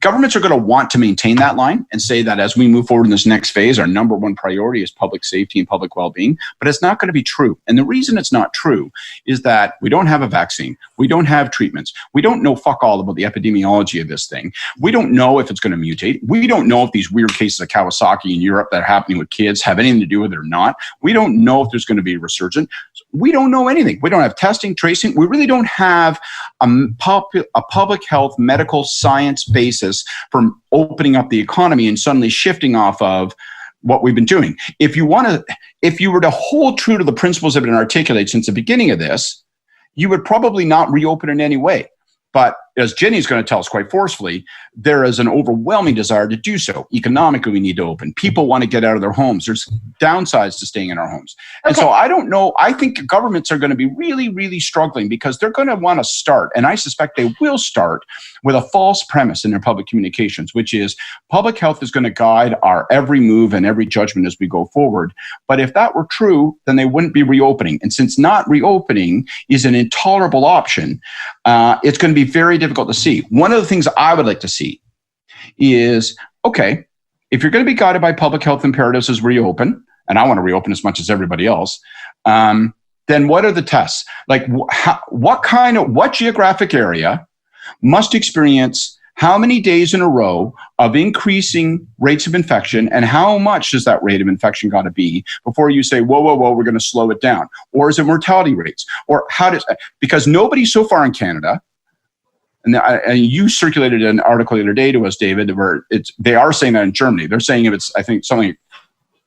governments are going to want to maintain that line and say that as we move forward in this next phase, our number one priority is public safety and public well-being. But it's not going to be true. And the reason it's not true is that we don't have a vaccine. We don't have treatments. We don't know fuck all about the epidemiology of this thing. We don't know if it's going to mutate. We don't know if these weird cases of Kawasaki in Europe that are happening with kids have anything to do with it or not. We don't know if there's going to be a resurgence. We don't know anything. We don't have testing, tracing. We really don't have a public health, medical science basis for opening up the economy and suddenly shifting off of what we've been doing. If you were to hold true to the principles that have been articulated since the beginning of this, you would probably not reopen in any way. But as Jenni's going to tell us quite forcefully, there is an overwhelming desire to do so. Economically, we need to open. People want to get out of their homes. There's downsides to staying in our homes. And so I don't know. I think governments are going to be really, really struggling because they're going to want to start, and I suspect they will start with a false premise in their public communications, which is public health is going to guide our every move and every judgment as we go forward. But if that were true, then they wouldn't be reopening. And since not reopening is an intolerable option, it's going to be very difficult to see. One of the things I would like to see is, okay, if you're going to be guided by public health imperatives as we reopen, and I want to reopen as much as everybody else, then what are the tests? Like what geographic area must experience how many days in a row of increasing rates of infection, and how much does that rate of infection got to be before you say, whoa, we're going to slow it down? Or is it mortality rates? Or because nobody so far in Canada, and you circulated an article the other day to us, David, where they are saying that in Germany. They're saying if it's, I think, something like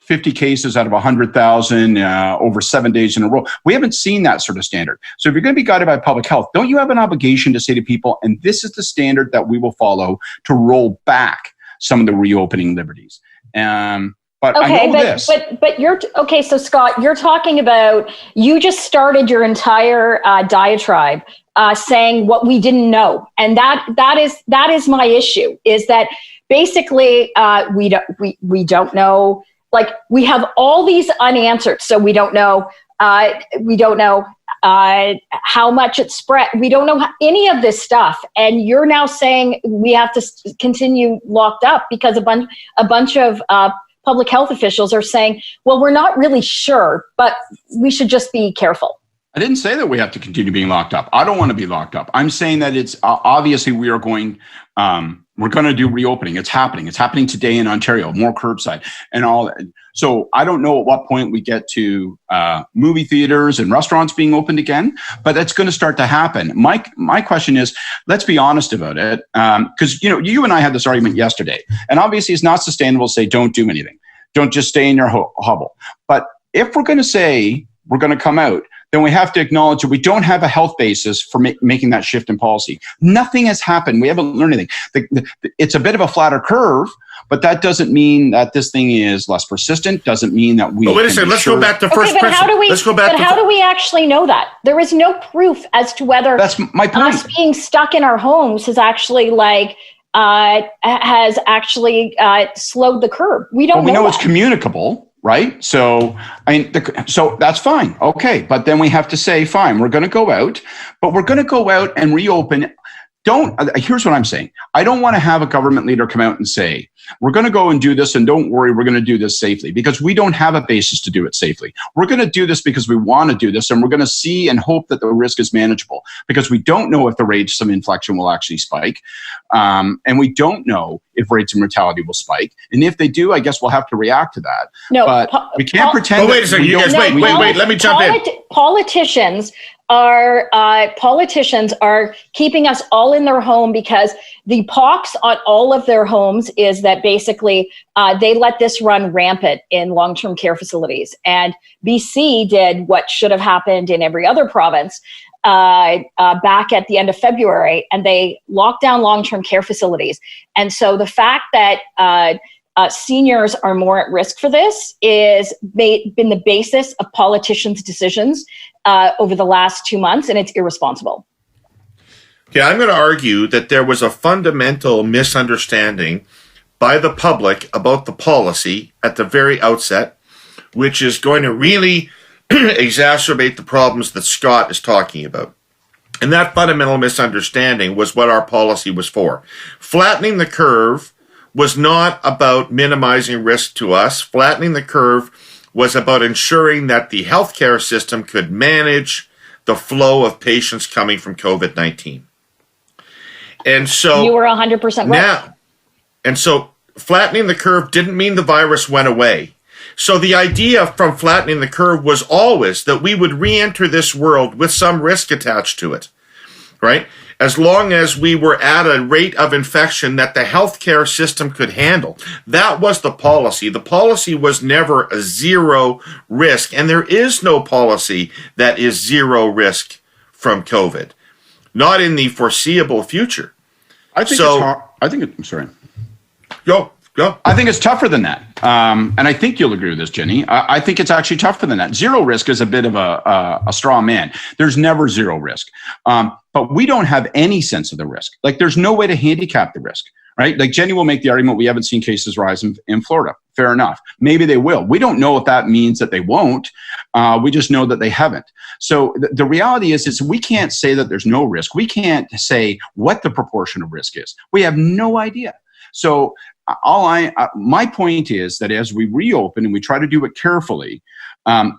50 cases out of 100,000 over 7 days in a row. We haven't seen that sort of standard. So if you're going to be guided by public health, don't you have an obligation to say to people, and this is the standard that we will follow to roll back some of the reopening liberties? But okay, I know this. But you're okay. So Scott, you're talking about, you just started your entire diatribe saying what we didn't know, and that is my issue. Is that basically we don't know. Like, we have all these unanswered, so we don't know. We don't know how much it spread. We don't know any of this stuff, and you're now saying we have to continue locked up because a bunch of public health officials are saying, well, we're not really sure, but we should just be careful. I didn't say that we have to continue being locked up. I don't want to be locked up. I'm saying that it's obviously we are going, we're going to do reopening. It's happening. It's happening today in Ontario, more curbside and all that. So I don't know at what point we get to movie theaters and restaurants being opened again, but that's going to start to happen. My question is, let's be honest about it. Because, you and I had this argument yesterday, and obviously it's not sustainable to say, don't do anything. Don't just stay in your hovel. But if we're going to say we're going to come out, then we have to acknowledge that we don't have a health basis for making that shift in policy. Nothing has happened. We haven't learned anything. It's a bit of a flatter curve, but that doesn't mean that this thing is less persistent. Doesn't mean that we. But wait a second. Let's go back to first principles. How do we actually know that? There is no proof as to whether that's my point. Us being stuck in our homes has actually slowed the curve. We don't. Well, we know it's communicable. Right. So, so that's fine. Okay. But then we have to say, fine, we're going to go out, but we're going to go out and reopen. Here's what I'm saying. I don't want to have a government leader come out and say, we're going to go and do this, and don't worry, we're going to do this safely, because we don't have a basis to do it safely. We're going to do this because we want to do this, and we're going to see and hope that the risk is manageable, because we don't know if the rates of infection will actually spike. And we don't know if rates of mortality will spike. And if they do, I guess we'll have to react to that. No, but we can't pretend. But wait a second, you guys, wait, let me jump in. Politicians are keeping us all in their home because the pox on all of their homes is that basically they let this run rampant in long-term care facilities. And BC did what should have happened in every other province back at the end of February, and they locked down long-term care facilities. And so the fact that seniors are more at risk for this is been the basis of politicians' decisions over the last 2 months, and it's irresponsible. Okay, I'm going to argue that there was a fundamental misunderstanding by the public about the policy at the very outset, which is going to really exacerbate the problems that Scott is talking about. And that fundamental misunderstanding was what our policy was for. Flattening the curve was not about minimizing risk to us. Flattening the curve was about ensuring that the healthcare system could manage the flow of patients coming from COVID-19. And so you were 100% right. Now, and so flattening the curve didn't mean the virus went away. So the idea from flattening the curve was always that we would re-enter this world with some risk attached to it, right? As long as we were at a rate of infection that the healthcare system could handle. That was the policy. The policy was never a zero risk, and there is no policy that is zero risk from COVID, not in the foreseeable future. I think so, it's hard. I'm sorry. Go. I think it's tougher than that. And I think you'll agree with this, Jenni. I think it's actually tougher than that. Zero risk is a bit of a straw man. There's never zero risk. But we don't have any sense of the risk. Like, there's no way to handicap the risk, right? Like, Jenni will make the argument, we haven't seen cases rise in Florida. Fair enough. Maybe they will. We don't know if that means that they won't. We just know that they haven't. So the reality is we can't say that there's no risk. We can't say what the proportion of risk is. We have no idea. So my point is that as we reopen and we try to do it carefully,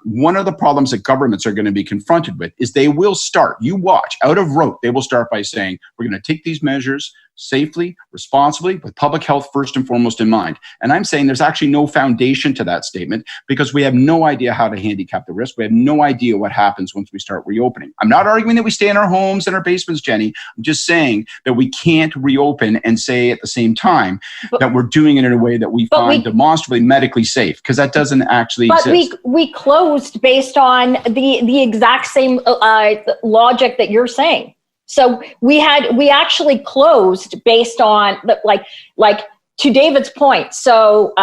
one of the problems that governments are going to be confronted with is they will start, you watch, out of rote, they will start by saying, we're going to take these measures safely, responsibly, with public health first and foremost in mind. And I'm saying there's actually no foundation to that statement because we have no idea how to handicap the risk. We have no idea what happens once we start reopening. I'm not arguing that we stay in our homes and our basements, Jenni. I'm just saying that we can't reopen and say at the same time that we're doing it in a way that we find demonstrably medically safe, because that doesn't actually exist. But we closed based on the exact same logic that you're saying. So we actually closed based on like to David's point. So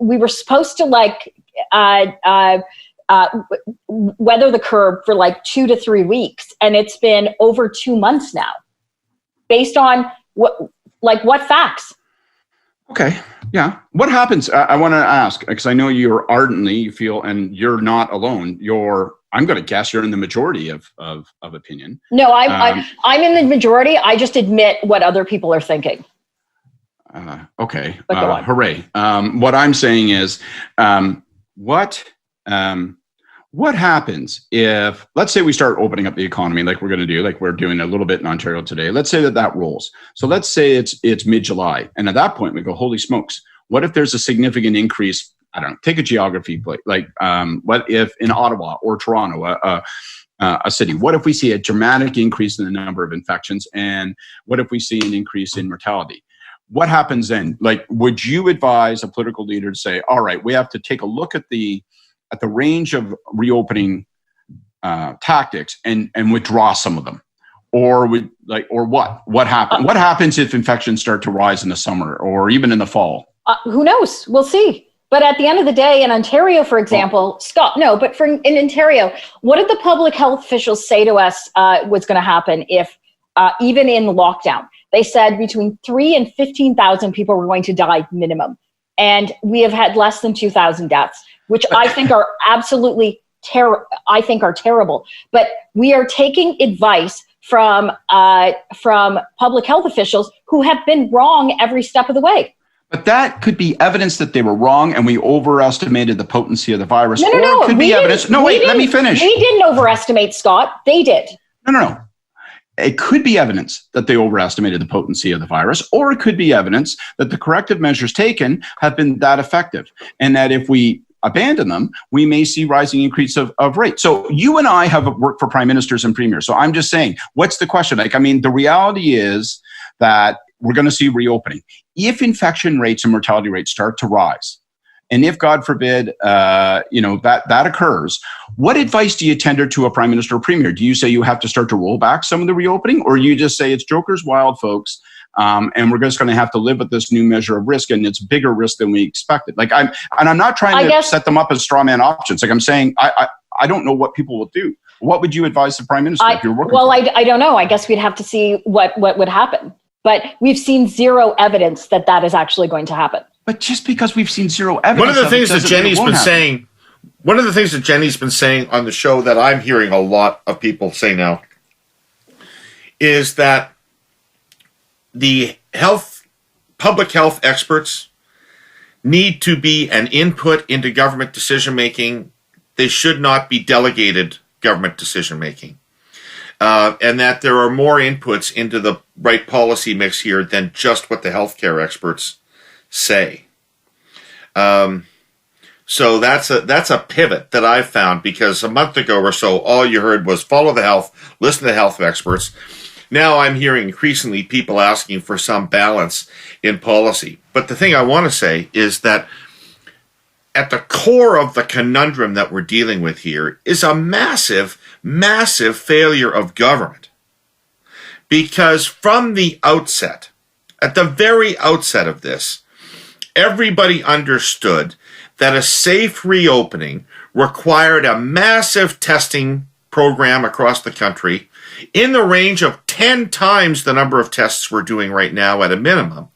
we were supposed to weather the curve for like 2 to 3 weeks, and it's been over 2 months now. Based on what facts? Okay. Yeah. What happens? I want to ask, because I know you feel, and you're not alone. I'm going to guess you're in the majority of opinion. No, I'm in the majority. I just admit what other people are thinking. Okay. Hooray. What I'm saying is, what happens if, let's say we start opening up the economy like we're going to do, like we're doing a little bit in Ontario today. Let's say that rolls. So let's say it's mid-July. And at that point we go, holy smokes, what if there's a significant increase? I don't know, take a geography, like what if in Ottawa or Toronto, a city, what if we see a dramatic increase in the number of infections? And what if we see an increase in mortality? What happens then? Like, would you advise a political leader to say, all right, we have to take a look at the range of reopening tactics and withdraw some of them? Or what happens? What happens if infections start to rise in the summer or even in the fall? Who knows? We'll see. But at the end of the day, in Ontario, for example, in Ontario, what did the public health officials say to us was going to happen if, even in lockdown? They said between 3,000 and 15,000 people were going to die minimum. And we have had less than 2,000 deaths, which I think are absolutely terrible. But we are taking advice from public health officials who have been wrong every step of the way. But that could be evidence that they were wrong and we overestimated the potency of the virus. No. It could be evidence. No, wait, let me finish. We didn't overestimate, Scott. They did. No. It could be evidence that they overestimated the potency of the virus, or it could be evidence that the corrective measures taken have been that effective. And that if we abandon them, we may see rising increase of rate. So you and I have worked for prime ministers and premiers. So I'm just saying, what's the question? The reality is that we're going to see reopening. If infection rates and mortality rates start to rise, and if, God forbid, that occurs, what advice do you tender to a prime minister or premier? Do you say you have to start to roll back some of the reopening, or you just say it's joker's wild, folks, and we're just going to have to live with this new measure of risk, and it's bigger risk than we expected? I'm not trying to set them up as straw man options. Like I'm saying, I don't know what people will do. What would you advise the prime minister if you're working? Well, I don't know. I guess we'd have to see what would happen. But we've seen zero evidence that is actually going to happen. But just because we've seen zero evidence, one of the things that Jenni's been saying on the show that I'm hearing a lot of people say now is that the public health experts need to be an input into government decision-making. They should not be delegated government decision-making. And that there are more inputs into the right policy mix here than just what the healthcare experts say. So that's a pivot that I found, because a month ago or so, all you heard was follow the health, listen to the health experts. Now I'm hearing increasingly people asking for some balance in policy. But the thing I want to say is that at the core of the conundrum that we're dealing with here is a massive, massive failure of government. Because from the outset, at the very outset of this, everybody understood that a safe reopening required a massive testing program across the country in the range of 10 times the number of tests we're doing right now at a minimum,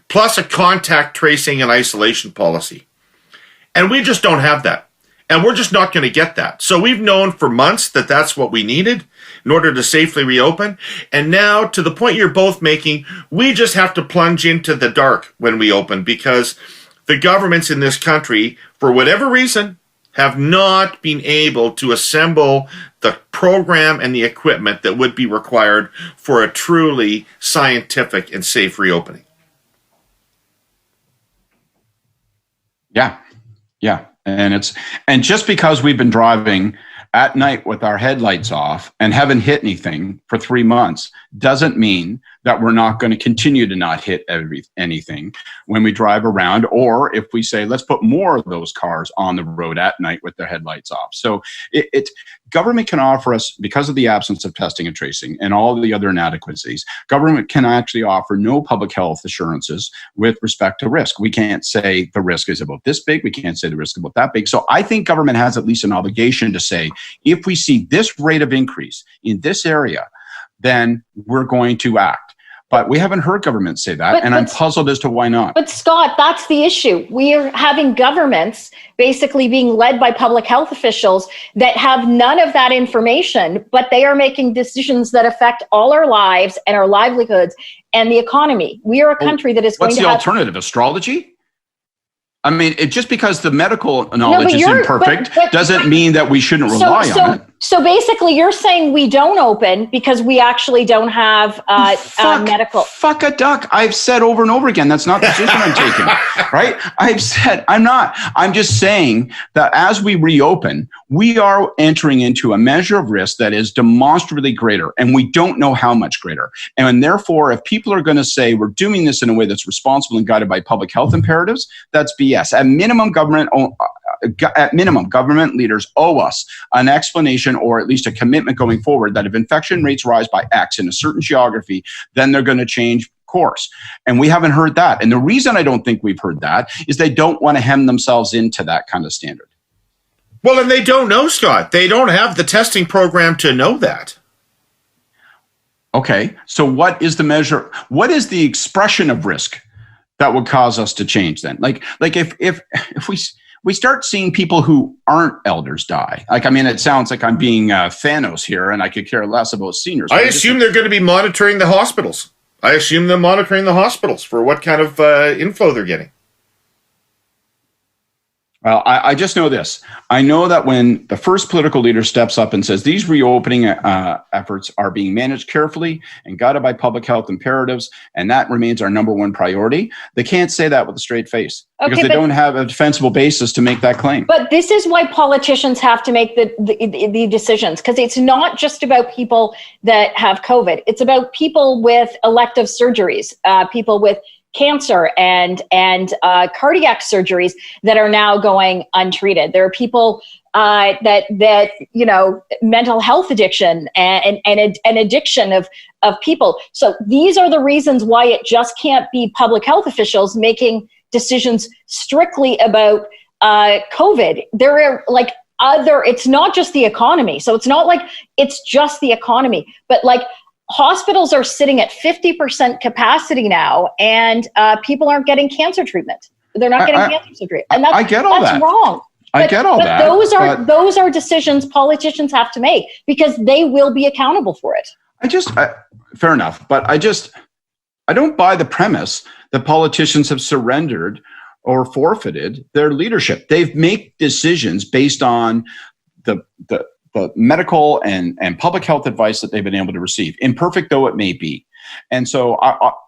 plus a contact tracing and isolation policy. And we just don't have that. And we're just not going to get that. So we've known for months that that's what we needed in order to safely reopen. And now, to the point you're both making, we just have to plunge into the dark when we open, because the governments in this country, for whatever reason, have not been able to assemble the program and the equipment that would be required for a truly scientific and safe reopening. Yeah. And just because we've been driving at night with our headlights off and haven't hit anything for 3 months doesn't mean that we're not going to continue to not hit anything when we drive around, or if we say, let's put more of those cars on the road at night with their headlights off. So government can offer us, because of the absence of testing and tracing and all the other inadequacies, government can actually offer no public health assurances with respect to risk. We can't say the risk is about this big. We can't say the risk is about that big. So I think government has at least an obligation to say, if we see this rate of increase in this area, then we're going to act. But we haven't heard government say that, and I'm puzzled as to why not. But Scott, that's the issue. We are having governments basically being led by public health officials that have none of that information, but they are making decisions that affect all our lives and our livelihoods and the economy. We are a country that is going to have... What's the alternative? Astrology? I mean, just because the medical knowledge is imperfect doesn't mean that we shouldn't rely on it. So basically, you're saying we don't open because we actually don't have medical. Fuck a duck. I've said over and over again, that's not the position I'm taking, right? I've said, I'm not. I'm just saying that as we reopen, we are entering into a measure of risk that is demonstrably greater, and we don't know how much greater. And therefore, if people are going to say we're doing this in a way that's responsible and guided by public health imperatives, that's BS. At minimum, government leaders owe us an explanation, or at least a commitment going forward, that if infection rates rise by X in a certain geography, then they're going to change course. And we haven't heard that. And the reason I don't think we've heard that is they don't want to hem themselves into that kind of standard. Well, and they don't know, Scott. They don't have the testing program to know that. Okay. So what is the measure? What is the expression of risk that would cause us to change then? Like if we start seeing people who aren't elders die. Like, I mean, it sounds like I'm being Thanos here, and I could care less about seniors. I assume they're going to be monitoring the hospitals. I assume they're monitoring the hospitals for what kind of inflow they're getting. Well, I just know this. I know that when the first political leader steps up and says these reopening efforts are being managed carefully and guided by public health imperatives, and that remains our number one priority, they can't say that with a straight face because they don't have a defensible basis to make that claim. But this is why politicians have to make the decisions, because it's not just about people that have COVID. It's about people with elective surgeries, people with cancer and cardiac surgeries that are now going untreated. There are people that mental health addiction and addiction of people. So these are the reasons why it just can't be public health officials making decisions strictly about COVID. There are it's not just the economy. So it's not like it's just the economy, but hospitals are sitting at 50% capacity now, and people aren't getting cancer treatment. They're not getting cancer surgery, and I get all that's that. wrong. I get all that. Those are decisions politicians have to make because they will be accountable for it. Fair enough, but I don't buy the premise that politicians have surrendered or forfeited their leadership. They've made decisions based on the medical and public health advice that they've been able to receive, imperfect though it may be. And so,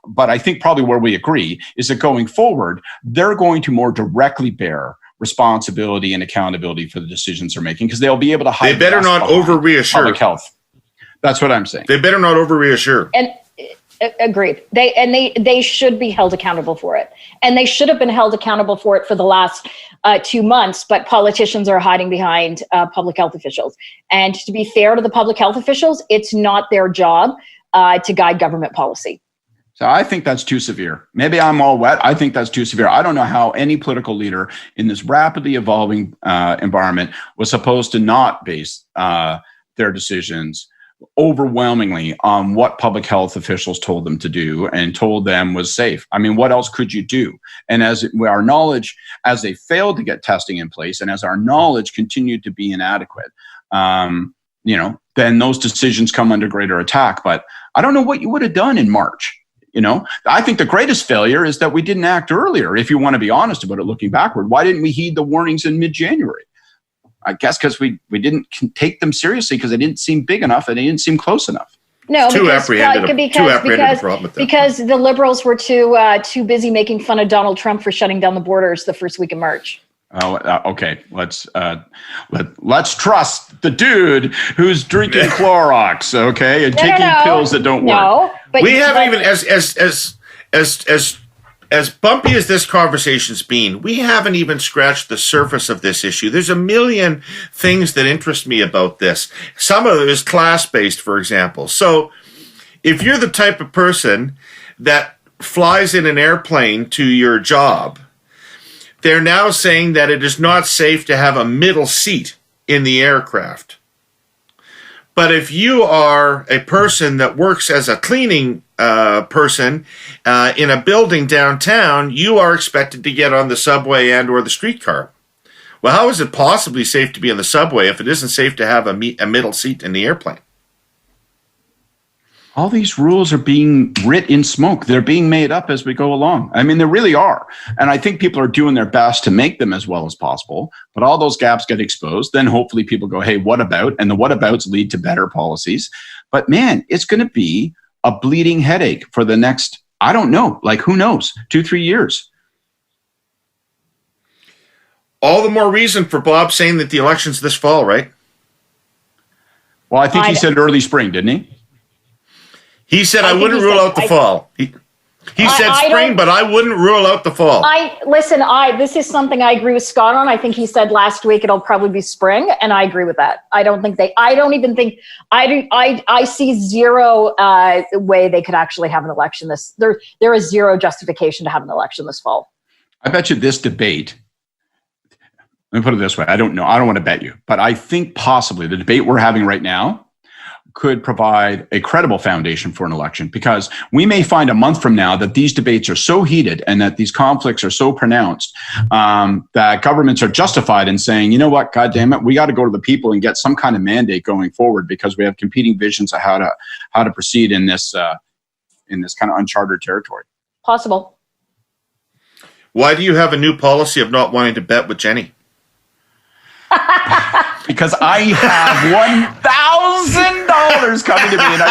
but I think probably where we agree is that going forward, they're going to more directly bear responsibility and accountability for the decisions they're making, because they'll be able to hide. They better not over-reassure. Public health. That's what I'm saying. They better not over-reassure. And agreed. They should be held accountable for it. And they should have been held accountable for it for the last 2 months, but politicians are hiding behind public health officials. And to be fair to the public health officials, it's not their job to guide government policy. So I think that's too severe. Maybe I'm all wet. I think that's too severe. I don't know how any political leader in this rapidly evolving environment was supposed to not base their decisions overwhelmingly on what public health officials told them to do and told them was safe. I mean, what else could you do? And as our knowledge, as they failed to get testing in place, and as our knowledge continued to be inadequate, then those decisions come under greater attack. But I don't know what you would have done in March. I think the greatest failure is that we didn't act earlier. If you want to be honest about it, looking backward, why didn't we heed the warnings in mid-January? I guess because we didn't take them seriously, because they didn't seem big enough and they didn't seem close enough. No, because the Liberals were too busy making fun of Donald Trump for shutting down the borders the first week of March. Oh, okay. Let's trust the dude who's drinking Clorox, okay, and taking pills that don't work. No, but we haven't even as bumpy as this conversation's been, we haven't even scratched the surface of this issue. There's a million things that interest me about this. Some of it is class-based, for example. So if you're the type of person that flies in an airplane to your job, they're now saying that it is not safe to have a middle seat in the aircraft. But if you are a person that works as a cleaning person in a building downtown, you are expected to get on the subway and or the streetcar. Well, how is it possibly safe to be on the subway if it isn't safe to have a middle seat in the airplane? All these rules are being writ in smoke. They're being made up as we go along. I mean, they really are. And I think people are doing their best to make them as well as possible. But all those gaps get exposed. Then hopefully people go, hey, what about? And the what abouts lead to better policies. But man, it's going to be a bleeding headache for the next, I don't know, who knows, 2-3 years. All the more reason for Bob saying that the election's this fall, right? Well, I think he said early spring, didn't he? He said I wouldn't rule out the fall. He said spring, but I wouldn't rule out the fall. This is something I agree with Scott on. I think he said last week it'll probably be spring, and I agree with that. I see zero way they could actually have an election there is zero justification to have an election this fall. I bet you this debate, let me put it this way, I don't know, I don't want to bet you, but I think possibly the debate we're having right now could provide a credible foundation for an election, because we may find a month from now that these debates are so heated and that these conflicts are so pronounced that governments are justified in saying, you know what, God damn it, we got to go to the people and get some kind of mandate going forward, because we have competing visions of how to proceed in this kind of uncharted territory. Possible. Why do you have a new policy of not wanting to bet with Jenni? Because I have $1,000 coming to me, and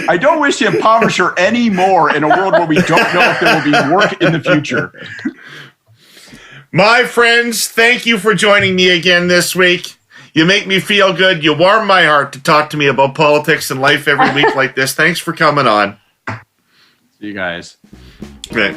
I don't wish to impoverish her anymore in a world where we don't know if there will be work in the future. My friends, thank you for joining me again this week. You make me feel good. You warm my heart to talk to me about politics and life every week like this. Thanks for coming on. See you guys. Great.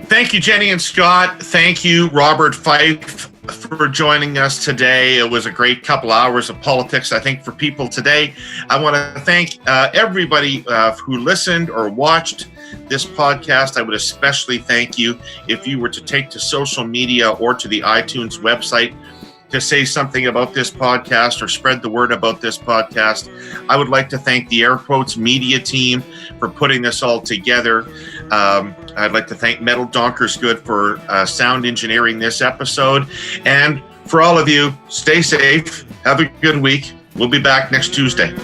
Thank you, Jenni and Scott. Thank you, Robert Fife, for joining us today. It was a great couple hours of politics, I think, for people today. I want to thank everybody who listened or watched this podcast. I would especially thank you if you were to take to social media or to the iTunes website to say something about this podcast or spread the word about this podcast. I would like to thank the Air Quotes media team for putting this all together. I'd like to thank Metal Donkers Good for sound engineering this episode. And for all of you, stay safe. Have a good week. We'll be back next Tuesday.